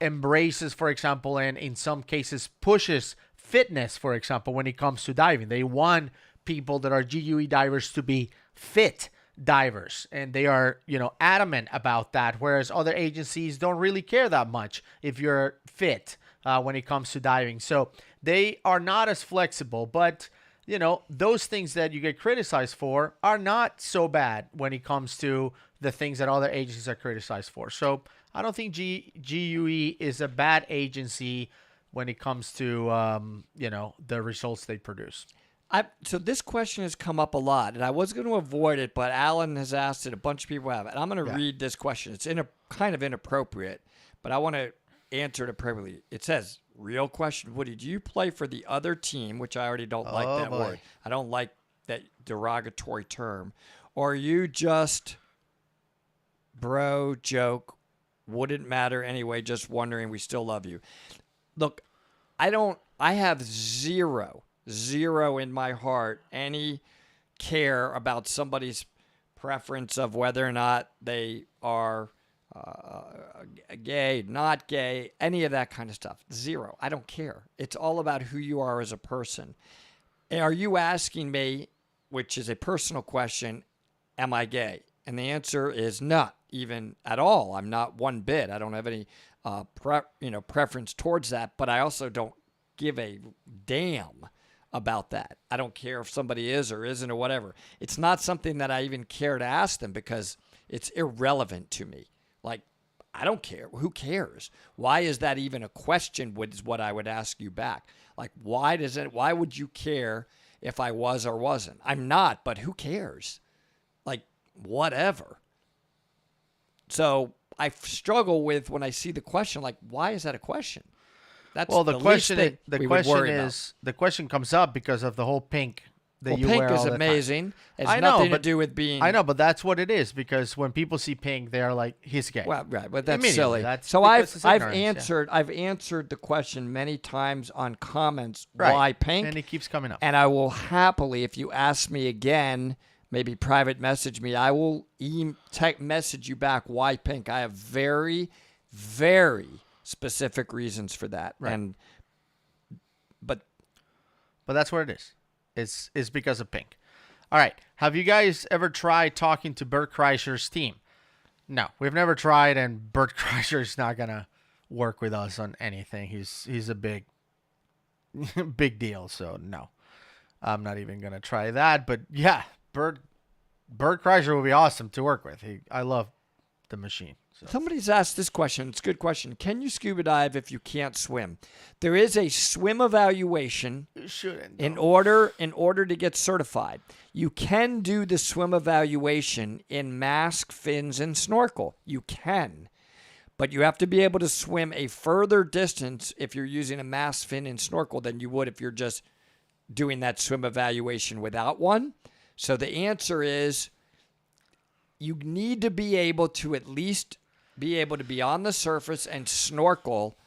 embraces, for example, and in some cases pushes fitness, for example, when it comes to diving. They want people that are GUE divers to be fit divers, and they are adamant about that, whereas other agencies don't really care that much if you're fit when it comes to diving. So they are not as flexible, but those things that you get criticized for are not so bad when it comes to the things that other agencies are criticized for. So I don't think GUE is a bad agency when it comes to the results they produce. So this question has come up a lot, and I was going to avoid it, but Alan has asked it. A bunch of people have it. And I'm going to read this question. It's kind of inappropriate, but I want to answer it appropriately. It says, real question, Woody, do you play for the other team, which I already don't like that word. I don't like that derogatory term. or are you just bro joke, wouldn't matter anyway, just wondering, we still love you? Look, I have zero in my heart any care about somebody's preference of whether or not they are gay, not gay, any of that kind of stuff. Zero. I don't care. It's all about who you are as a person. And are you asking me, which is a personal question, am I gay? And the answer is not even at all. I'm not one bit. I don't have any preference towards that, but I also don't give a damn about that. I don't care if somebody is or isn't or whatever. It's not something that I even care to ask them because it's irrelevant to me. Like, I don't care. Who cares? Why is that even a question? Is what I would ask you back. Like, why would you care if I was or wasn't? I'm not, but who cares? Like, whatever. So I struggle with when I see the question, like, why is that a question? That's well, the question about. The question comes up because of the whole pink that you pink wear is all the amazing. time. It's I know, nothing to but do with being. I know, but that's what it is because when people see pink, they are like, he's gay. Well, right, but that's Immediately, silly. that's So because it's I've ignorance, answered the question many times on comments. Right. Why pink? And it keeps coming up. And I will happily, if you ask me again, maybe private message me, I will message you back why pink. I have very, very specific reasons for that. Right. But that's what it is. It's because of pink. All right. Have you guys ever tried talking to Bert Kreischer's team? No, we've never tried, and Bert Kreischer is not gonna work with us on anything. He's a big deal. So no, I'm not even gonna try that. But yeah, Bert Kreischer will be awesome to work with. I love the machine. So. Somebody's asked this question. It's a good question. Can you scuba dive if you can't swim? There is a swim evaluation in order to get certified. You can do the swim evaluation in mask, fins, and snorkel. You can. But you have to be able to swim a further distance if you're using a mask, fin, and snorkel than you would if you're just doing that swim evaluation without one. So the answer is you need to be able to at least be able to be on the surface and snorkel,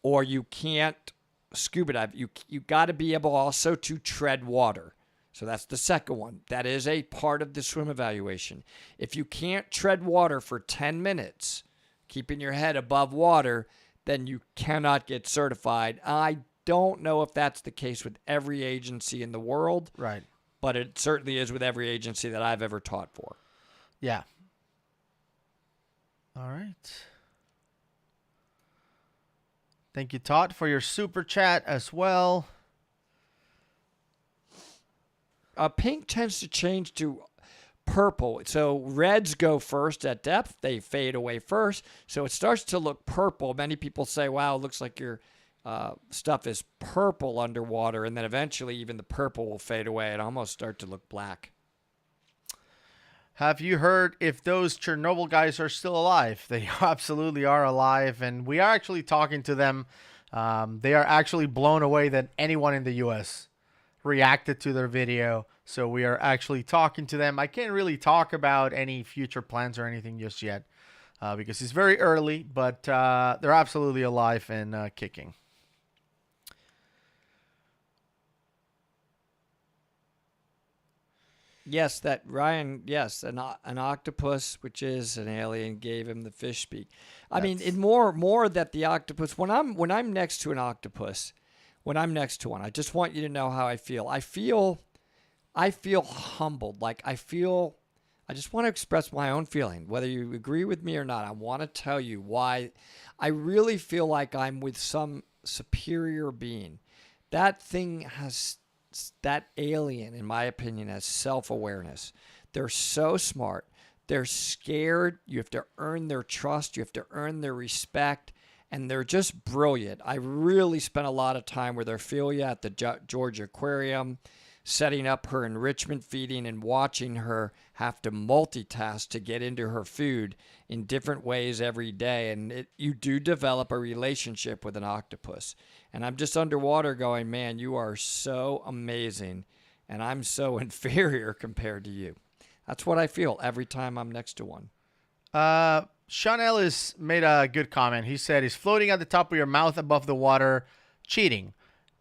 or you can't scuba dive. You got to be able also to tread water. So that's the second one. That is a part of the swim evaluation. If you can't tread water for 10 minutes, keeping your head above water, then you cannot get certified. I don't know if that's the case with every agency in the world. Right. But it certainly is with every agency that I've ever taught for. Yeah. All right. Thank you, Todd, for your super chat as well. Pink tends to change to purple. So reds go first at depth. They fade away first. So it starts to look purple. Many people say, wow, it looks like your stuff is purple underwater. And then eventually even the purple will fade away and almost start to look black. Have you heard if those Chernobyl guys are still alive? They absolutely are alive, and we are actually talking to them. They are actually blown away that anyone in the U.S. reacted to their video, so we are actually talking to them. I can't really talk about any future plans or anything just yet because it's very early, but they're absolutely alive and kicking. Yes, that Ryan. Yes, an octopus, which is an alien, gave him the fish speak. I mean, it more that the octopus. When I'm next to an octopus, when I'm next to one, I just want you to know how I feel. I feel humbled. Like I just want to express my own feeling, whether you agree with me or not. I want to tell you why I really feel like I'm with some superior being. That alien, in my opinion, has self-awareness. They're so smart. They're scared. You have to earn their trust. You have to earn their respect. And they're just brilliant. I really spent a lot of time with Ophelia at the Georgia Aquarium, setting up her enrichment feeding and watching her have to multitask to get into her food in different ways every day. And you do develop a relationship with an octopus. And I'm just underwater going, man, you are so amazing. And I'm so inferior compared to you. That's what I feel every time I'm next to one. Sean Ellis made a good comment. He said, "Is floating at the top of your mouth above the water cheating?"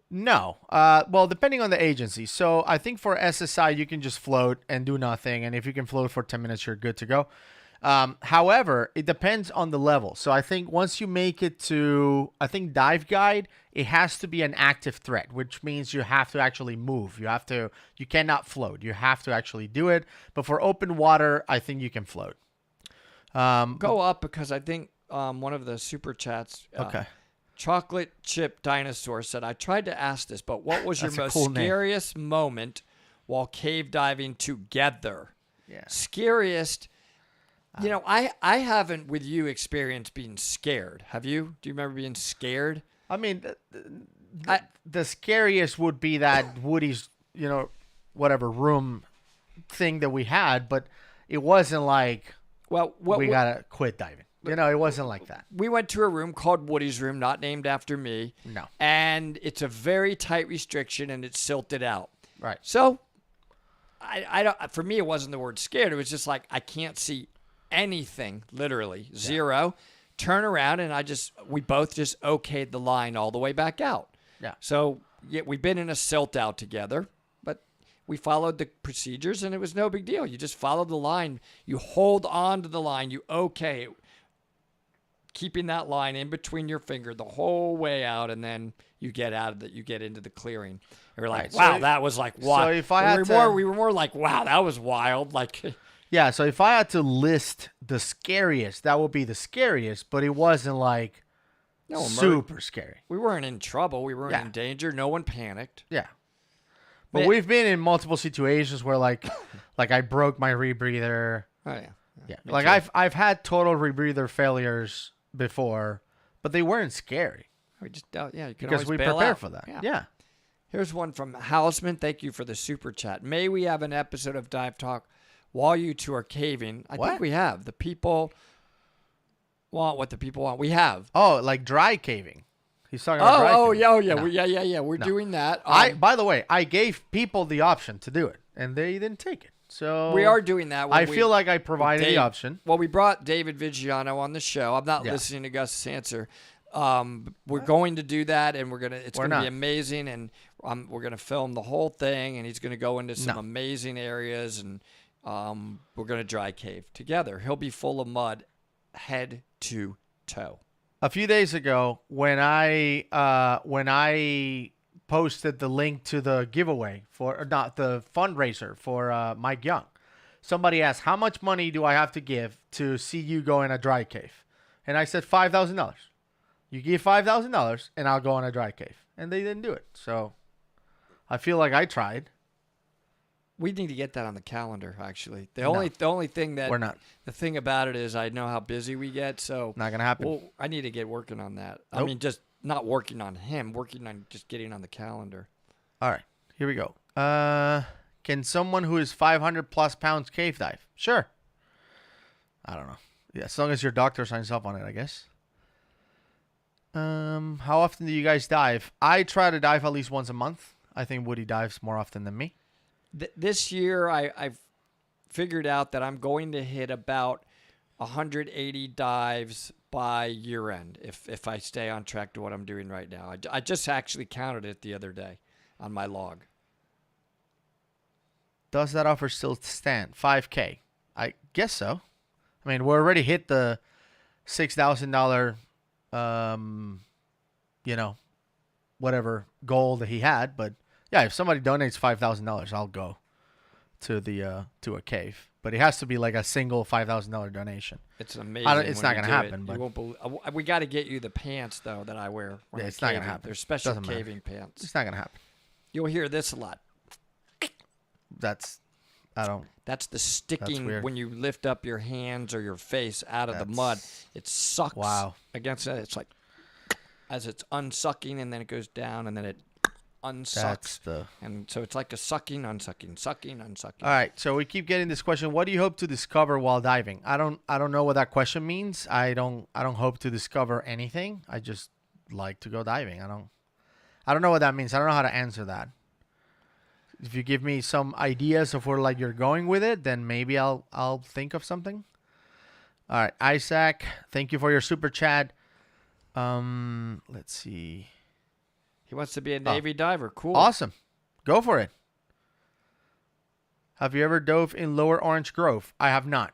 No. Well, depending on the agency. So I think for SSI, you can just float and do nothing. And if you can float for 10 minutes, you're good to go. However, it depends on the level. So I think once you make it to, I think dive guide, it has to be an active threat, which means you have to actually move. You cannot float. You have to actually do it. But for open water, I think you can float. Go up because I think one of the super chats. Okay. Chocolate Chip Dinosaur said, I tried to ask this, but what was your That's a most cool name. scariest moment while cave diving together? Yeah. Scariest. You know, I haven't with you experienced being scared. Have you? Do you remember being scared? I mean, the scariest would be that Woody's, whatever room thing that we had, but it wasn't like we gotta quit diving. It wasn't like that. We went to a room called Woody's room, not named after me. No. And it's a very tight restriction, and it's silted out. Right. So, I don't. For me, it wasn't the word scared. It was just like I can't see anything, literally zero. Turn around, and we both just okayed the line all the way back out. Yeah. So we've been in a silt out together, but we followed the procedures, and it was no big deal. You just follow the line. You hold on to the line. You okay. Keeping that line in between your finger the whole way out, and then you get out of it. You get into the clearing. You're like, Right. wow, So that was like wild. So if I had we were more like, wow, that was wild. Like, yeah. So if I had to list the scariest, that would be the scariest. But it wasn't like super scary. we weren't in trouble. We weren't Yeah. in danger. No one panicked. Yeah. But Man. we've been in multiple situations where like I broke my rebreather. Oh yeah. Yeah. Me Like too. I've had total rebreather failures before, but they weren't scary We just you can because always we bail prepare out. for that. Yeah. Yeah. Here's one from Hausman. Thank you for the super chat. May we have an episode of Dive Talk while you two are caving? I What? think we have. The people want what the people want. We have. Oh, like dry caving. He's talking about dry caving. Yeah. We're doing that. By the way, I gave people the option to do it, and they didn't take it. So we are doing that. I feel like I provided the option. Well, we brought David Vigiano on the show. I'm not Yeah. listening to Gus's answer. We're going to do that, and it's going to be amazing. And we're going to film the whole thing, and he's going to go into some amazing areas, and we're going to dry cave together. He'll be full of mud, head to toe. A few days ago, when I posted the link to the giveaway not the fundraiser for Mike Young, somebody asked, "How much money do I have to give to see you go in a dry cave?" And I said $5,000. You give $5,000, and I'll go on a dry cave. And they didn't do it. So I feel like I tried. We need to get that on the calendar. Actually, the only thing that We're not. The thing about it is, I know how busy we get, so Not gonna happen. Well, I need to get working on that. I Nope. mean, just not working on him, working on just getting on the calendar. All right, here we go. Can someone who is 500 plus pounds cave dive? Sure. I don't know. Yeah, as long as your doctor signs off on it, I guess. How often do you guys dive? I try to dive at least once a month. I think Woody dives more often than me. This year, I've figured out that I'm going to hit about 180 dives by year end if I stay on track to what I'm doing right now. I just actually counted it the other day on my log. Does that offer still stand? 5K? I guess so. I mean, we already hit the $6,000, whatever goal that he had. But yeah, if somebody donates $5,000, I'll go to a cave. But it has to be like a single $5,000 donation. It's amazing. It's not going to happen. You But won't believe, we got to get you the pants though that I wear. When Yeah, I'm it's not gonna caving. happen. They're special Doesn't matter. caving pants. it's not going to happen. You'll hear this a lot. That's That's the sticking weird. when you lift up your hands or your face out of the mud. It sucks against it. It's like as it's unsucking, and then it goes down, and then it unsucks. And so it's like a sucking, unsucking, sucking, unsucking. All right, so we keep getting this question. What do you hope to discover while diving? I don't know what that question means. I don't hope to discover anything. I just like to go diving. I don't know what that means. I don't know how to answer that. If you give me some ideas of where like you're going with it, then maybe I'll think of something. All right, Isaac, thank you for your super chat. Let's see. He wants to be a Navy diver. Cool. Awesome. Go for it. Have you ever dove in Lower Orange Grove? I have not.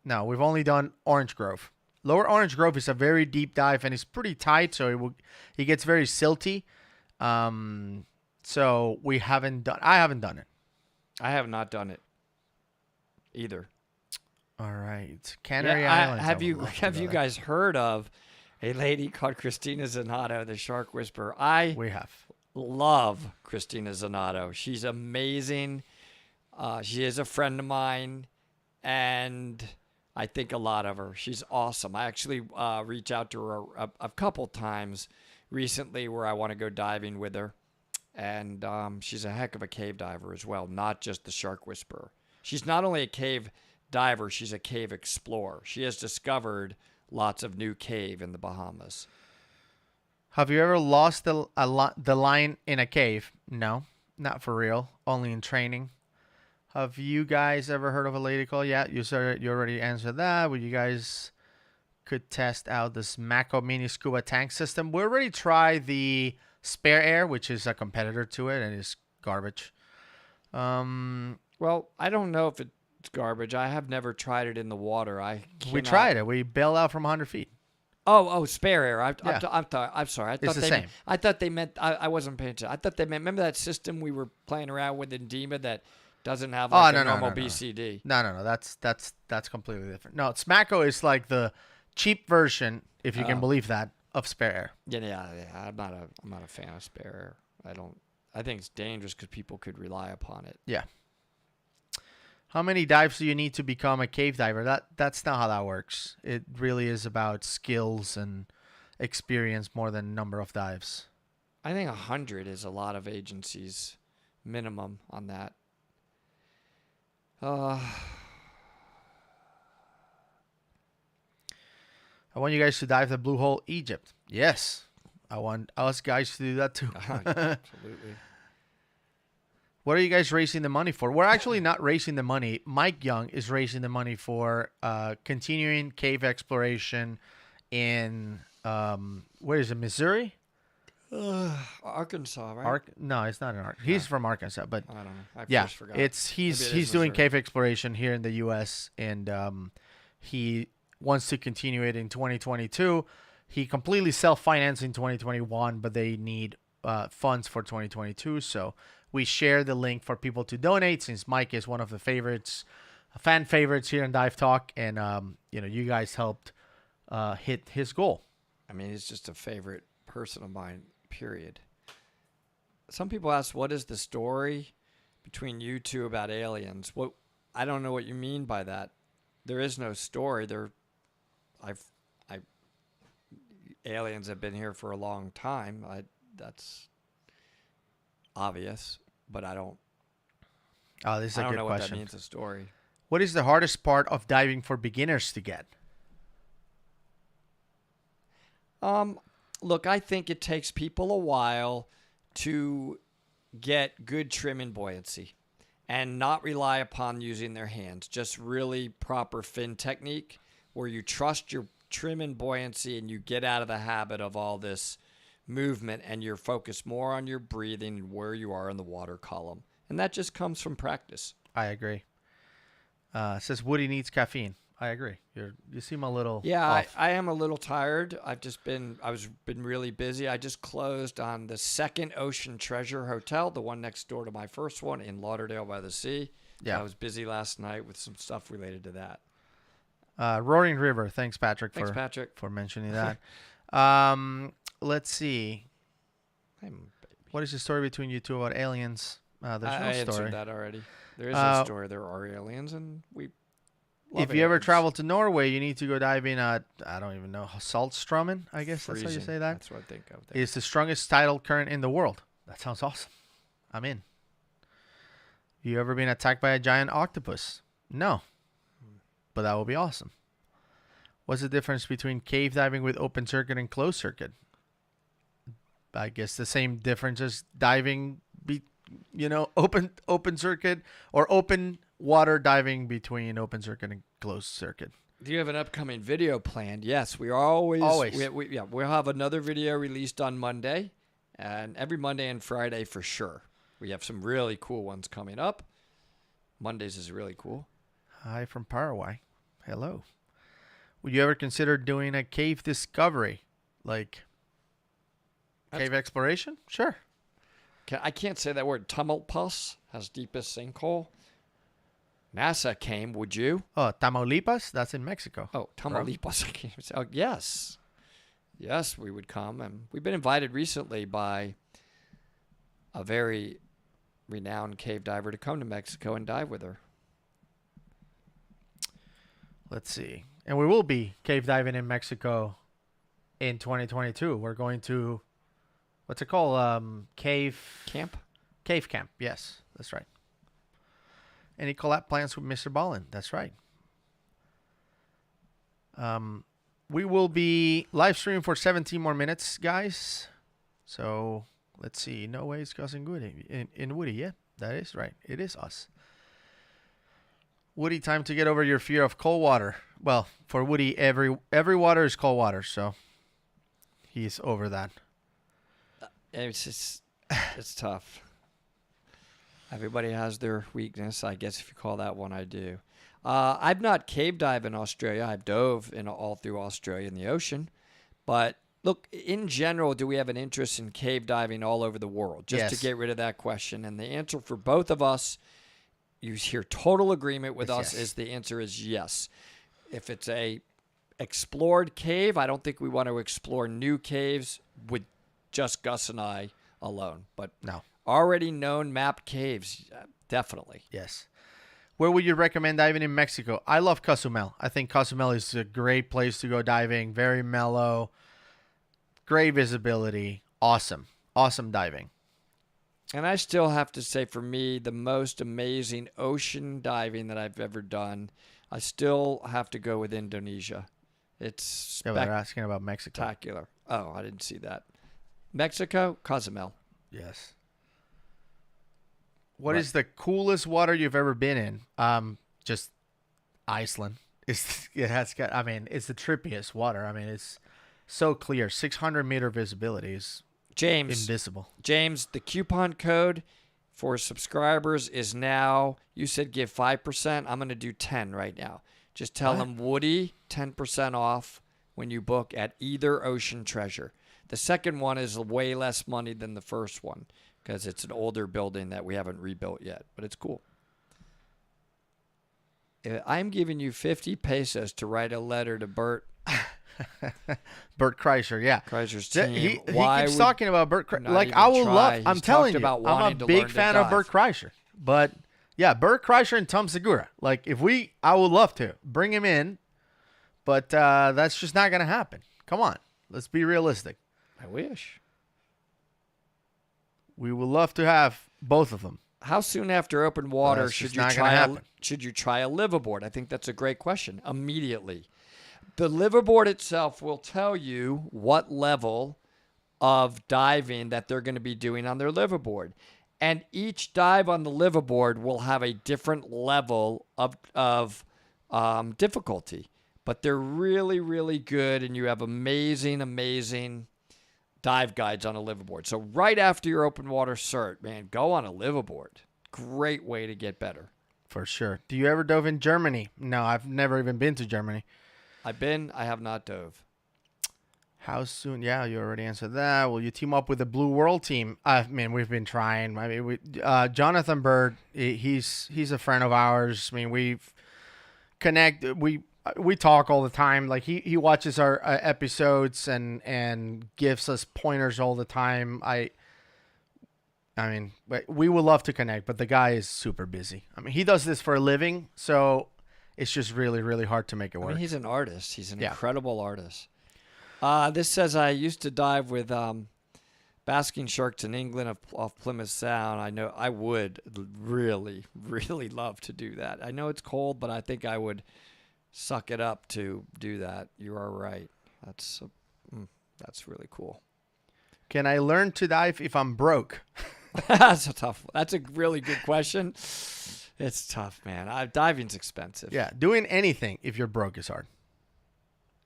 No, we've only done Orange Grove. Lower Orange Grove is a very deep dive and it's pretty tight, so it gets very silty. So I haven't done it. I have not done it either. All right. Canary Islands. Have you guys heard of a lady called Christina Zanato, the shark whisperer? We have. Love Christina Zanato. She's amazing. She is a friend of mine, and I think a lot of her. She's awesome. I actually reached out to her a couple times recently where I want to go diving with her. And she's a heck of a cave diver as well, not just the shark whisperer. She's not only a cave diver, she's a cave explorer. She has discovered lots of new cave in the Bahamas. Have you ever lost the line in a cave? No, not for real. Only in training. Have you guys ever heard of a lady called? Yeah, you already answered that. Well, you guys could test out this Mako mini scuba tank system. We already tried the Spare Air, which is a competitor to it, and it's garbage. Well, I don't know if it's garbage. I have never tried it in the water. We tried it. We bailed out from 100 feet. Oh, Spare Air. I'm sorry. It's the same. I thought they meant. I wasn't paying attention. I thought they meant. Remember that system we were playing around with in Dima that doesn't have a normal BCD? No. That's completely different. No, Smacko is like the cheap version, if you can believe that, of Spare Air. Yeah. I'm not a fan of Spare Air. I think it's dangerous because people could rely upon it. Yeah. How many dives do you need to become a cave diver? That's not how that works. It really is about skills and experience more than number of dives. I think 100 is a lot of agencies minimum on that. I want you guys to dive the Blue Hole, Egypt. Yes. I want us guys to do that too. Absolutely. What are you guys raising the money for? We're actually not raising the money. Mike Young is raising the money for continuing cave exploration in, where is it, Missouri? Arkansas, right? No, it's not in Arkansas. He's from Arkansas, but I don't know. I forgot. He's doing cave exploration here in the U.S. and he wants to continue it in 2022. He completely self-financed in 2021, but they need funds for 2022. So we share the link for people to donate since Mike is one of the fan favorites here in Dive Talk, and you guys helped hit his goal. I mean, he's just a favorite person of mine. Period. Some people ask, what is the story between you two about aliens? I don't know what you mean by that. There is no story. Aliens have been here for a long time. That's obvious, but I don't. Oh, this is a good question. I don't know what that means. A story. What is the hardest part of diving for beginners to get? Look, I think it takes people a while to get good trim and buoyancy and not rely upon using their hands. Just really proper fin technique where you trust your trim and buoyancy and you get out of the habit of all this movement and you're focused more on your breathing and where you are in the water column. And that just comes from practice. I agree. It says Woody needs caffeine. I agree. You seem a little off. I am a little tired. I've been really busy. I just closed on the second Ocean Treasure Hotel, the one next door to my first one in Lauderdale by the Sea. Yeah. I was busy last night with some stuff related to that. Roaring River. Thanks, Patrick, for mentioning that. Let's see. What is the story between you two about aliens? There's no story. I answered that already. There is no story. There are aliens, and we. If you ever travel to Norway, you need to go diving at, I don't even know, Saltstraumen, I guess that's how you say that. That's what I think of. There. It's the strongest tidal current in the world. That sounds awesome. I'm in. You ever been attacked by a giant octopus? No. But that would be awesome. What's the difference between cave diving with open circuit and closed circuit? I guess the same difference as diving open circuit or open water diving between open circuit and closed circuit. Do you have an upcoming video planned? Yes, we are always. We'll have another video released on Monday, and every Monday and Friday for sure. We have some really cool ones coming up. Mondays is really cool. Hi from Paraguay. Hello. Would you ever consider doing a cave discovery, like cave exploration? Sure. I can't say that word. Tumulpus has deepest sinkhole. NASA came, would you? Oh, Tamaulipas? That's in Mexico. Oh, Tamaulipas. I can't say. Oh, yes. Yes, we would come. And we've been invited recently by a very renowned cave diver to come to Mexico and dive with her. Let's see. And we will be cave diving in Mexico in 2022. We're going to, what's it called? Cave Camp? Cave camp. Yes, that's right. Any collab plans with Mr. Ballin? That's right. We will be live streaming for 17 more minutes, guys. So let's see. No way it's causing Woody in Woody. Yeah, that is right. It is us. Woody, time to get over your fear of cold water. Well, for Woody, every water is cold water, so he's over that. It's tough. Everybody has their weakness, I guess if you call that one, I do. I've not cave dived in Australia. I've dove all through Australia in the ocean. But look, in general, do we have an interest in cave diving all over the world? Just to get rid of that question. And the answer for both of us, you hear total agreement with us, is the answer is yes. If it's a explored cave, I don't think we want to explore new caves with just Gus and I alone. But no. Already known mapped caves, definitely. Yes. Where would you recommend diving in Mexico? I love Cozumel. I think Cozumel is a great place to go diving. Very mellow. Great visibility. Awesome. Awesome diving. And I still have to say, for me, the most amazing ocean diving that I've ever done, I still have to go with Indonesia. It's they're asking about Mexico. Spectacular. Oh, I didn't see that. Mexico, Cozumel. Yes. What is the coolest water you've ever been in? Just Iceland. It's the trippiest water. I mean, it's so clear. 600-meter visibility is invisible. James, the coupon code for subscribers is now, you said give 5%. I'm going to do 10 right now. Just tell them Woody 10% off when you book at either Ocean Treasure. The second one is way less money than the first one, because it's an older building that we haven't rebuilt yet, but it's cool. I'm giving you 50 pesos to write a letter to Bert. Bert Kreischer, yeah. Kreischer's team. He keeps talking about Bert Kreischer. Like, I will love, I'm telling you, I'm a big fan of Bert Kreischer. But, yeah, Bert Kreischer and Tom Segura. Like, I would love to bring him in, but that's just not going to happen. Come on. Let's be realistic. I wish. We would love to have both of them. How soon after open water should you try a liveaboard? I think that's a great question. Immediately. The liveaboard itself will tell you what level of diving that they're going to be doing on their liveaboard. And each dive on the liveaboard will have a different level of difficulty. But they're really, really good, and you have amazing dive guides on a liveaboard. So right after your open water cert, man, go on a liveaboard. Great way to get better. For sure. Do you ever dove in Germany? No, I've never even been to Germany. I have not dove. How soon? Yeah, you already answered that. Will you team up with the Blue World team? I mean, we've been trying. I mean, Jonathan Bird, he's a friend of ours. I mean, we've connected. We talk all the time. Like, he watches our episodes and gives us pointers all the time. I mean, we would love to connect, but the guy is super busy. I mean, he does this for a living, so it's just really, really hard to make it work. I mean, he's an artist. He's an incredible artist. This says I used to dive with basking sharks in England off Plymouth Sound. I know I would really, really love to do that. I know it's cold, but I think I would suck it up to do that. You are right. That's really cool. Can I learn to dive if I'm broke? That's a tough. That's a really good question. It's tough, man. Diving's expensive. Yeah, doing anything if you're broke is hard.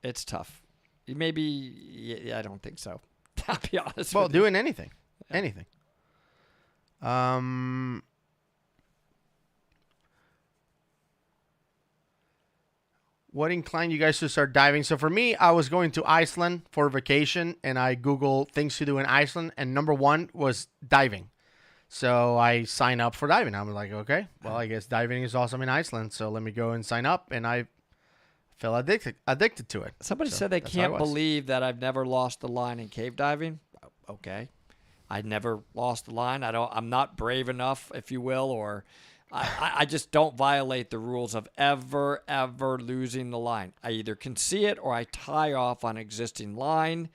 It's tough. Maybe. Yeah, I don't think so. I'll be honest. Well, with you. doing anything, anything. What inclined you guys to start diving? So for me, I was going to Iceland for vacation, and I Googled things to do in Iceland, and number one was diving. So I signed up for diving. I was like, okay, well, I guess diving is awesome in Iceland, so let me go and sign up, and I fell addicted to it. Somebody So said they that's how it can't was. believe that I've never lost the line in cave diving. Okay, I never lost the line. I'm not brave enough, if you will, or I just don't violate the rules of ever losing the line. I either can see it or I tie off on existing line.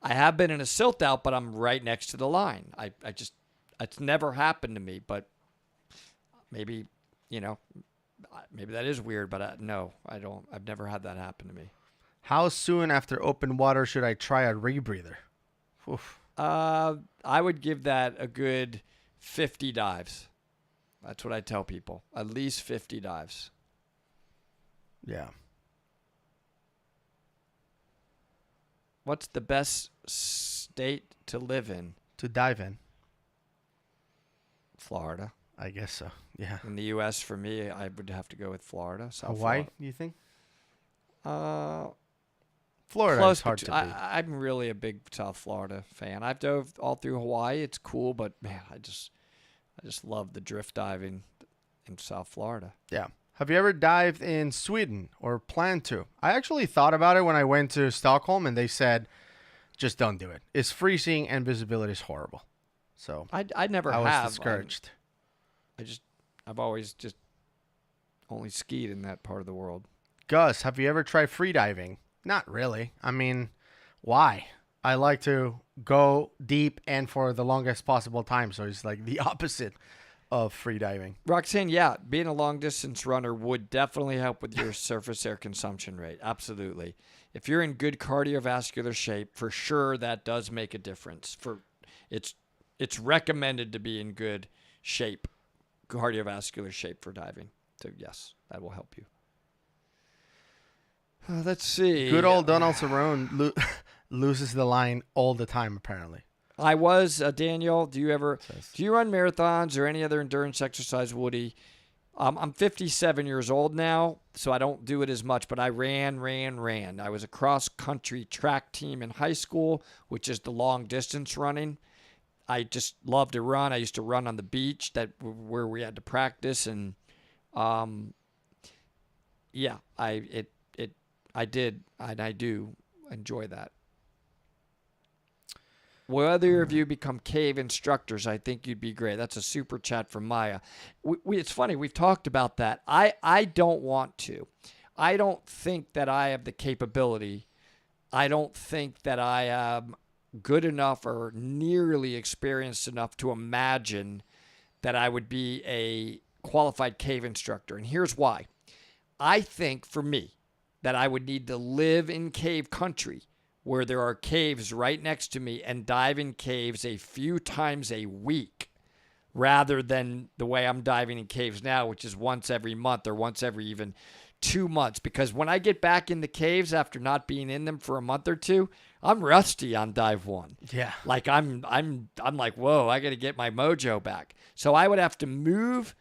I have been in a silt out, but I'm right next to the line. It's never happened to me, but maybe, maybe that is weird, but no, I don't. I've never had that happen to me. How soon after open water should I try a rebreather? Oof. I would give that a good 50 dives. That's what I tell people. At least 50 dives. Yeah. What's the best state to live in? To dive in, Florida. I guess so. Yeah. In the U.S., for me, I would have to go with Florida. South Hawaii, you think? Florida. Florida Close is hard to beat. I'm really a big South Florida fan. I've dove all through Hawaii. It's cool, but man, I just love the drift diving in South Florida. Yeah. Have you ever dived in Sweden or plan to? I actually thought about it when I went to Stockholm, and they said, just don't do it. It's freezing and visibility is horrible. So I never I was have. discouraged. I've always just only skied in that part of the world. Gus, have you ever tried free diving? Not really. I mean, why? I like to go deep and for the longest possible time. So it's like the opposite of free diving. Roxanne, yeah, being a long distance runner would definitely help with your surface air consumption rate. Absolutely. If you're in good cardiovascular shape, for sure that does make a difference. It's recommended to be in good shape, cardiovascular shape for diving. So yes, that will help you. Let's see. Good old Donald Cerrone loses the line all the time, apparently. I was, Daniel, do you run marathons or any other endurance exercise, Woody? I'm 57 years old now, so I don't do it as much, but I ran. I was a cross-country track team in high school, which is the long-distance running. I just love to run. I used to run on the beach where we had to practice, and yeah, I did, and I do enjoy that. Will either of you become cave instructors? I think you'd be great. That's a super chat from Maya. It's funny. We've talked about that. I don't want to. I don't think that I have the capability. I don't think that I am good enough or nearly experienced enough to imagine that I would be a qualified cave instructor. And here's why. I think for me that I would need to live in cave country where there are caves right next to me and dive in caves a few times a week rather than the way I'm diving in caves now, which is once every month or once every even 2 months. Because when I get back in the caves after not being in them for a month or two, I'm rusty on dive one. Yeah. Like I'm like, whoa, I got to get my mojo back. So I would have to move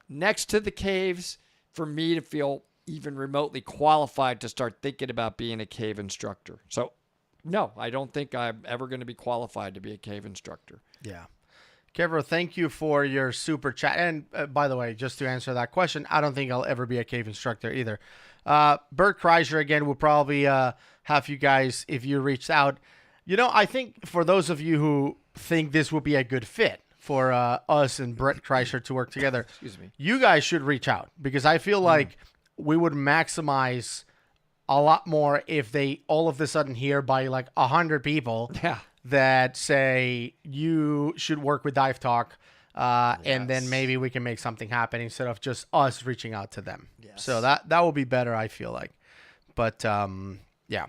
next to the caves for me to feel even remotely qualified to start thinking about being a cave instructor. So, no, I don't think I'm ever going to be qualified to be a cave instructor. Yeah. Kevro, thank you for your super chat. And by the way, just to answer that question, I don't think I'll ever be a cave instructor either. Bert Kreischer, again, will probably have you guys, if you reached out. I think for those of you who think this would be a good fit for us and Brett Kreischer to work together, Excuse me. You guys should reach out because I feel like we would maximize a lot more if they all of a sudden hear by like 100 people that say you should work with Dive Talk, and then maybe we can make something happen instead of just us reaching out to them. Yes. So that will be better, I feel like. But yeah.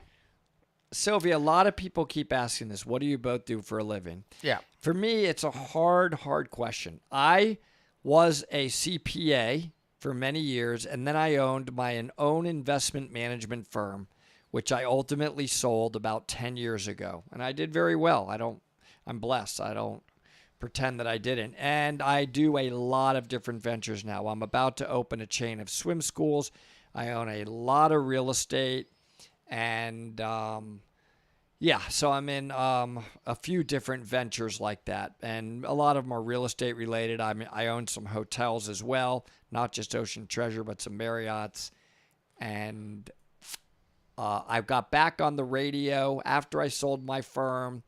Sylvia, a lot of people keep asking this. What do you both do for a living? Yeah. For me, it's a hard question. I was a CPA for many years, and then I owned my own investment management firm, which I ultimately sold about 10 years ago. And I did very well. I'm blessed. I don't pretend that I didn't. And I do a lot of different ventures now. I'm about to open a chain of swim schools. I own a lot of real estate. And yeah, so I'm in a few different ventures like that, and a lot of them are real estate related. I own some hotels as well, not just Ocean Treasure, but some Marriotts. And I got back on the radio after I sold my firm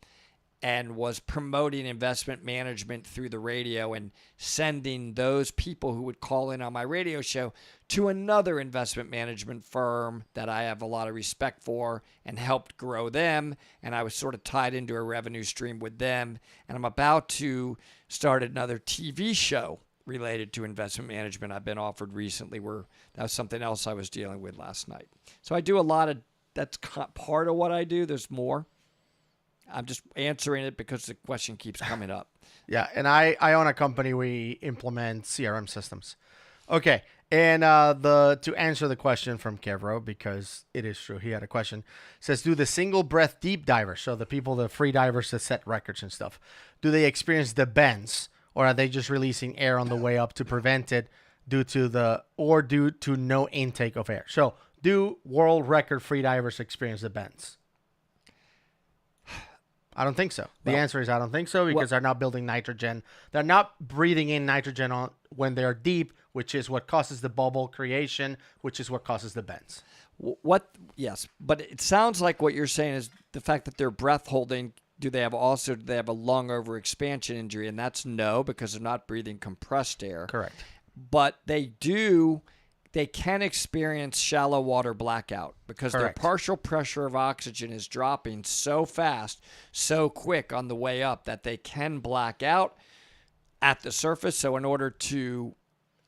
and was promoting investment management through the radio and sending those people who would call in on my radio show to another investment management firm that I have a lot of respect for and helped grow them. And I was sort of tied into a revenue stream with them. And I'm about to start another TV show related to investment management I've been offered recently, where that was something else I was dealing with last night. So I do a lot of, that's part of what I do. There's more. I'm just answering it because the question keeps coming up. Yeah, and I own a company. We implement CRM systems. Okay, and to answer the question from Kevro, because it is true, he had a question. Says, do the single breath deep divers, so the free divers that set records and stuff, do they experience the bends, or are they just releasing air on the way up to prevent it due to no intake of air? So, do world record free divers experience the bends? I don't think so. The answer is I don't think so, because they're not building nitrogen. They're not breathing in nitrogen when they're deep, which is what causes the bubble creation, which is what causes the bends. Yes, but it sounds like what you're saying is the fact that they're breath holding. Do they have a lung overexpansion injury? And that's no, because they're not breathing compressed air. Correct. But they can experience shallow water blackout because Correct. their partial pressure of oxygen is dropping so fast, so quick on the way up that they can black out at the surface. So in order to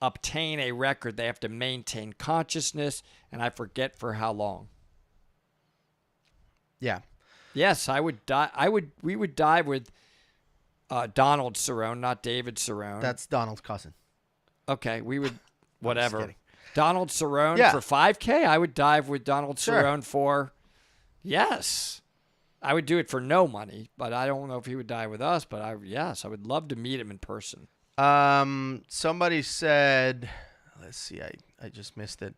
obtain a record, they have to maintain consciousness, and I forget for how long. Yeah. Yes, I would die. We would dive with Donald Cerrone, not David Cerrone. That's Donald's cousin. Okay, we would whatever. kidding. Donald Cerrone Yeah. for 5K. I would dive with Donald Sure. Cerrone for, yes. I would do it for no money, but I don't know if he would dive with us. But I would love to meet him in person. Somebody said, let's see, I just missed it.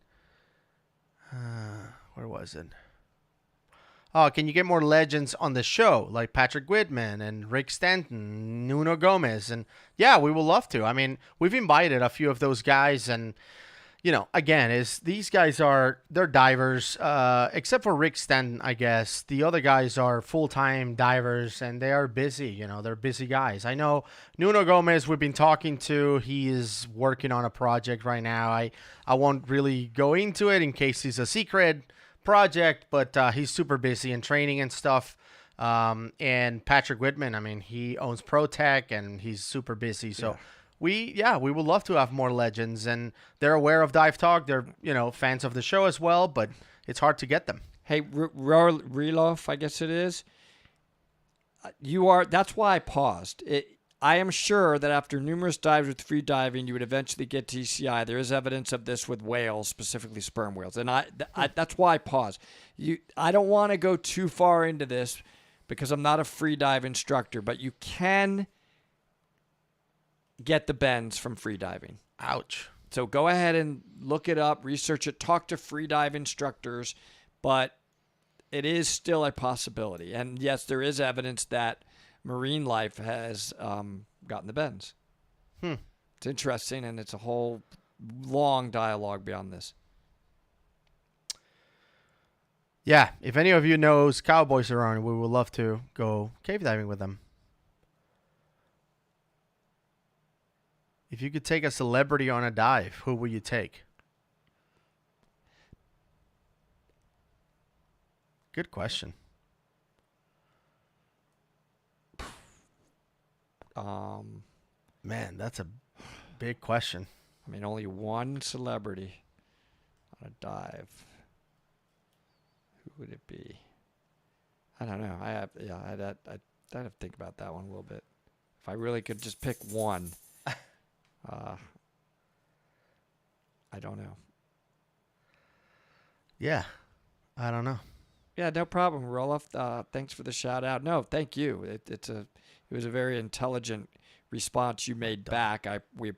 Where was it? Oh, can you get more legends on the show, like Patrick Whitman and Rick Stanton, Nuno Gomez? And yeah, we would love to. I mean, we've invited a few of those guys, and again, these guys they're divers, except for Rick Stanton, I guess. The other guys are full-time divers, and they are busy. They're busy guys. I know Nuno Gomez we've been talking to. He is working on a project right now. I won't really go into it in case it's a secret project, but he's super busy in training and stuff. And Patrick Whitman, I mean, he owns ProTech, and he's super busy. So we would love to have more legends, and they're aware of Dive Talk. They're fans of the show as well, but it's hard to get them. Hey, Relof, I guess it is. You are. That's why I paused. I am sure that after numerous dives with free diving, you would eventually get TCI. There is evidence of this with whales, specifically sperm whales, and that's why I paused. I don't want to go too far into this because I'm not a free dive instructor, but you can get the bends from free diving. Ouch. So go ahead and look it up, research it, talk to free dive instructors, but it is still a possibility. And yes, there is evidence that marine life has gotten the bends. It's interesting, and it's a whole long dialogue beyond this. Yeah, if any of you knows cowboys around, we would love to go cave diving with them. If you could take a celebrity on a dive, who would you take? Good question. Man, that's a big question. I mean, only one celebrity on a dive. Who would it be? I don't know. I'd have to think about that one a little bit. If I really could just pick one, I don't know. Yeah, I don't know. Yeah, no problem, Roloff. Thanks for the shout out. No, thank you. It was a very intelligent response you made back. We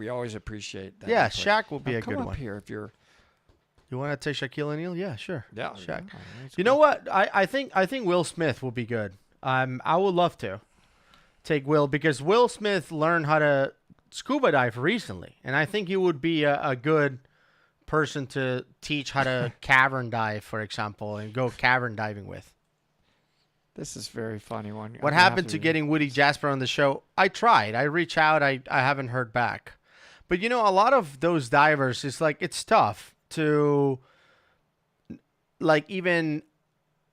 always appreciate that. Yeah, input. Shaq will be Now, a good come one. up here if you're. You want to take Shaquille O'Neal? Yeah, sure. Yeah, Shaq. yeah, You know what? I think Will Smith will be good. I would love to take Will because Will Smith learned how to scuba dive recently, and I think he would be a good person to teach how to cavern dive, for example, and go cavern diving with. This is a very funny one. What happened to getting Woody Jasper on the show? I tried. I reached out. I haven't heard back. But you know, a lot of those divers, it's tough to even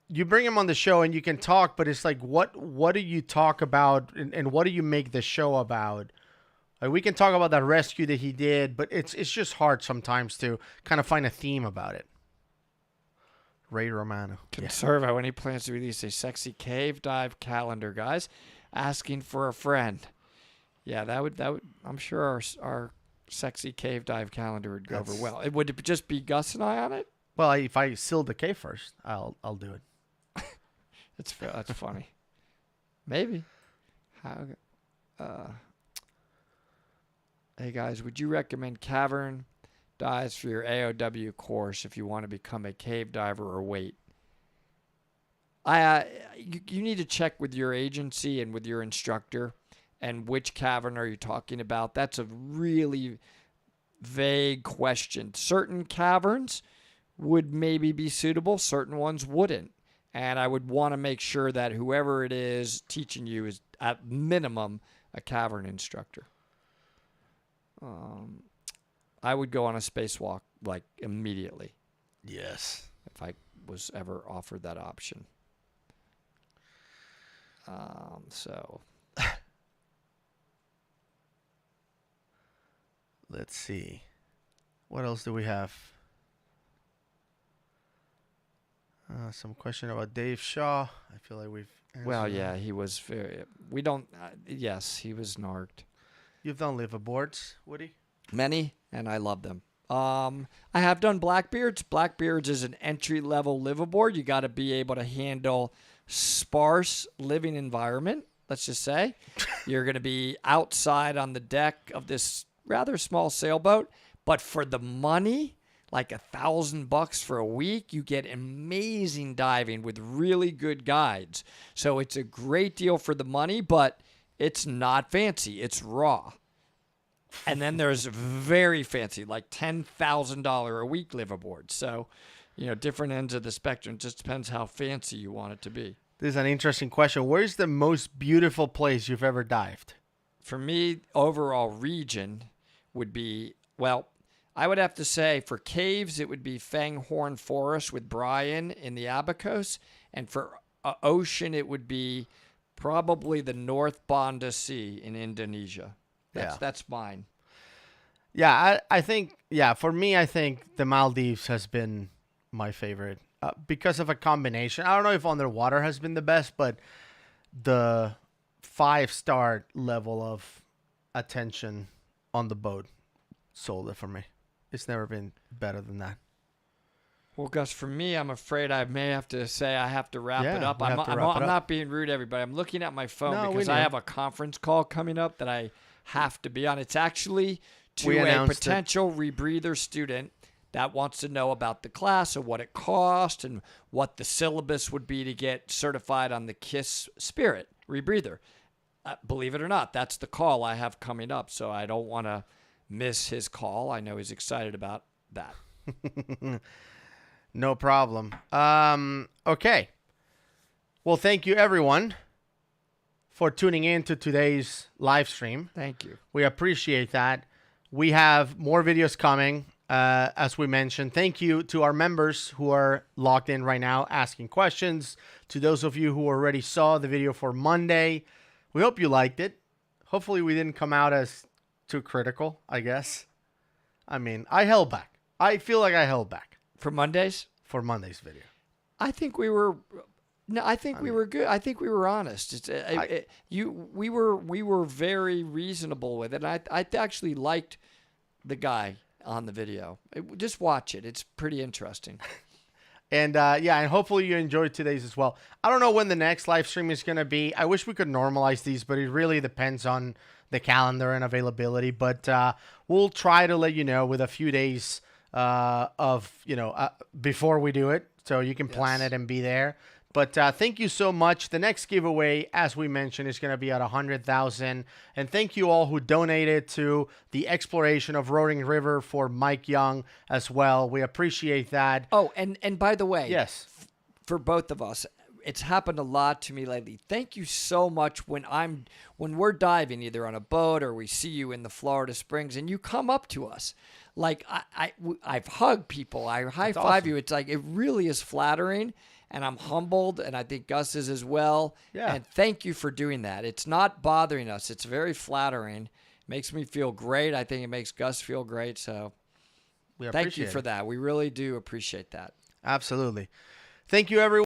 you bring him on the show and you can talk, but it's like what do you talk about and what do you make the show about? Like, we can talk about that rescue that he did, but it's just hard sometimes to kind of find a theme about it. Ray Romano. Conserva, when he plans to release a sexy cave dive calendar, guys, asking for a friend. Yeah, that would. I'm sure our sexy cave dive calendar would go over well. Would it just be Gus and I on it? Well, if I seal the cave first, I'll do it. That's funny. Maybe. Hey guys, would you recommend cavern dives for your AOW course if you want to become a cave diver or wait? You need to check with your agency and with your instructor and which cavern are you talking about. That's a really vague question. Certain caverns would maybe be suitable, certain ones wouldn't. And I would want to make sure that whoever it is teaching you is at minimum a cavern instructor. I would go on a spacewalk like immediately. Yes. If I was ever offered that option. So. Let's see. What else do we have? Some question about Dave Shaw. I feel like we've answered Well, that. yeah, he was very. We don't. Yes, he was narked. You've done liveaboards, Woody? Many, and I love them. I have done Blackbeards. Blackbeards is an entry-level liveaboard. You got to be able to handle sparse living environment, let's just say. You're going to be outside on the deck of this rather small sailboat, but for the money, like $1,000 for a week, you get amazing diving with really good guides. So it's a great deal for the money, but it's not fancy. It's raw. And then there's very fancy, like $10,000 a week liveaboard. So, different ends of the spectrum. Just depends how fancy you want it to be. This is an interesting question. Where's the most beautiful place you've ever dived? For me, overall region would be, well, I would have to say for caves, it would be Fanghorn Forest with Brian in the Abacos. And for ocean, it would be probably the North Banda Sea in Indonesia. That's mine. Yeah, I think, for me, I think the Maldives has been my favorite because of a combination. I don't know if underwater has been the best, but the 5-star level of attention on the boat sold it for me. It's never been better than that. Well, Gus, for me, I'm afraid I may have to say I have to wrap it up. I'm not being rude, everybody. I'm looking at my phone because I have a conference call coming up that I have to be on. It's actually to a potential rebreather student that wants to know about the class and what it costs and what the syllabus would be to get certified on the KISS Spirit rebreather. Believe it or not, that's the call I have coming up, so I don't want to miss his call. I know he's excited about that. No problem. Okay. Well, thank you, everyone, for tuning in to today's live stream. Thank you. We appreciate that. We have more videos coming, as we mentioned. Thank you to our members who are logged in right now asking questions. To those of you who already saw the video for Monday, we hope you liked it. Hopefully we didn't come out as too critical, I guess. I mean, I held back. I feel like I held back. For Mondays? For Monday's video. I think we were No, I think we were good. I think we were honest. We were very reasonable with it. And I actually liked the guy on the video. Just watch it. It's pretty interesting. And and hopefully you enjoyed today's as well. I don't know when the next live stream is going to be. I wish we could normalize these, but it really depends on the calendar and availability. But we'll try to let you know with a few days before we do it, so you can plan it and be there. But thank you so much. The next giveaway, as we mentioned, is going to be at 100,000. And thank you all who donated to the exploration of Roaring River for Mike Young as well. We appreciate that. Oh, and by the way, yes, for both of us, it's happened a lot to me lately. Thank you so much when we're diving either on a boat or we see you in the Florida Springs and you come up to us. Like I've hugged people. I high five you. It's like it really is flattering. And I'm humbled, and I think Gus is as well. Yeah. And thank you for doing that. It's not bothering us. It's very flattering. Makes me feel great. I think it makes Gus feel great. So thank you for that. We really do appreciate that. Absolutely. Thank you, everyone.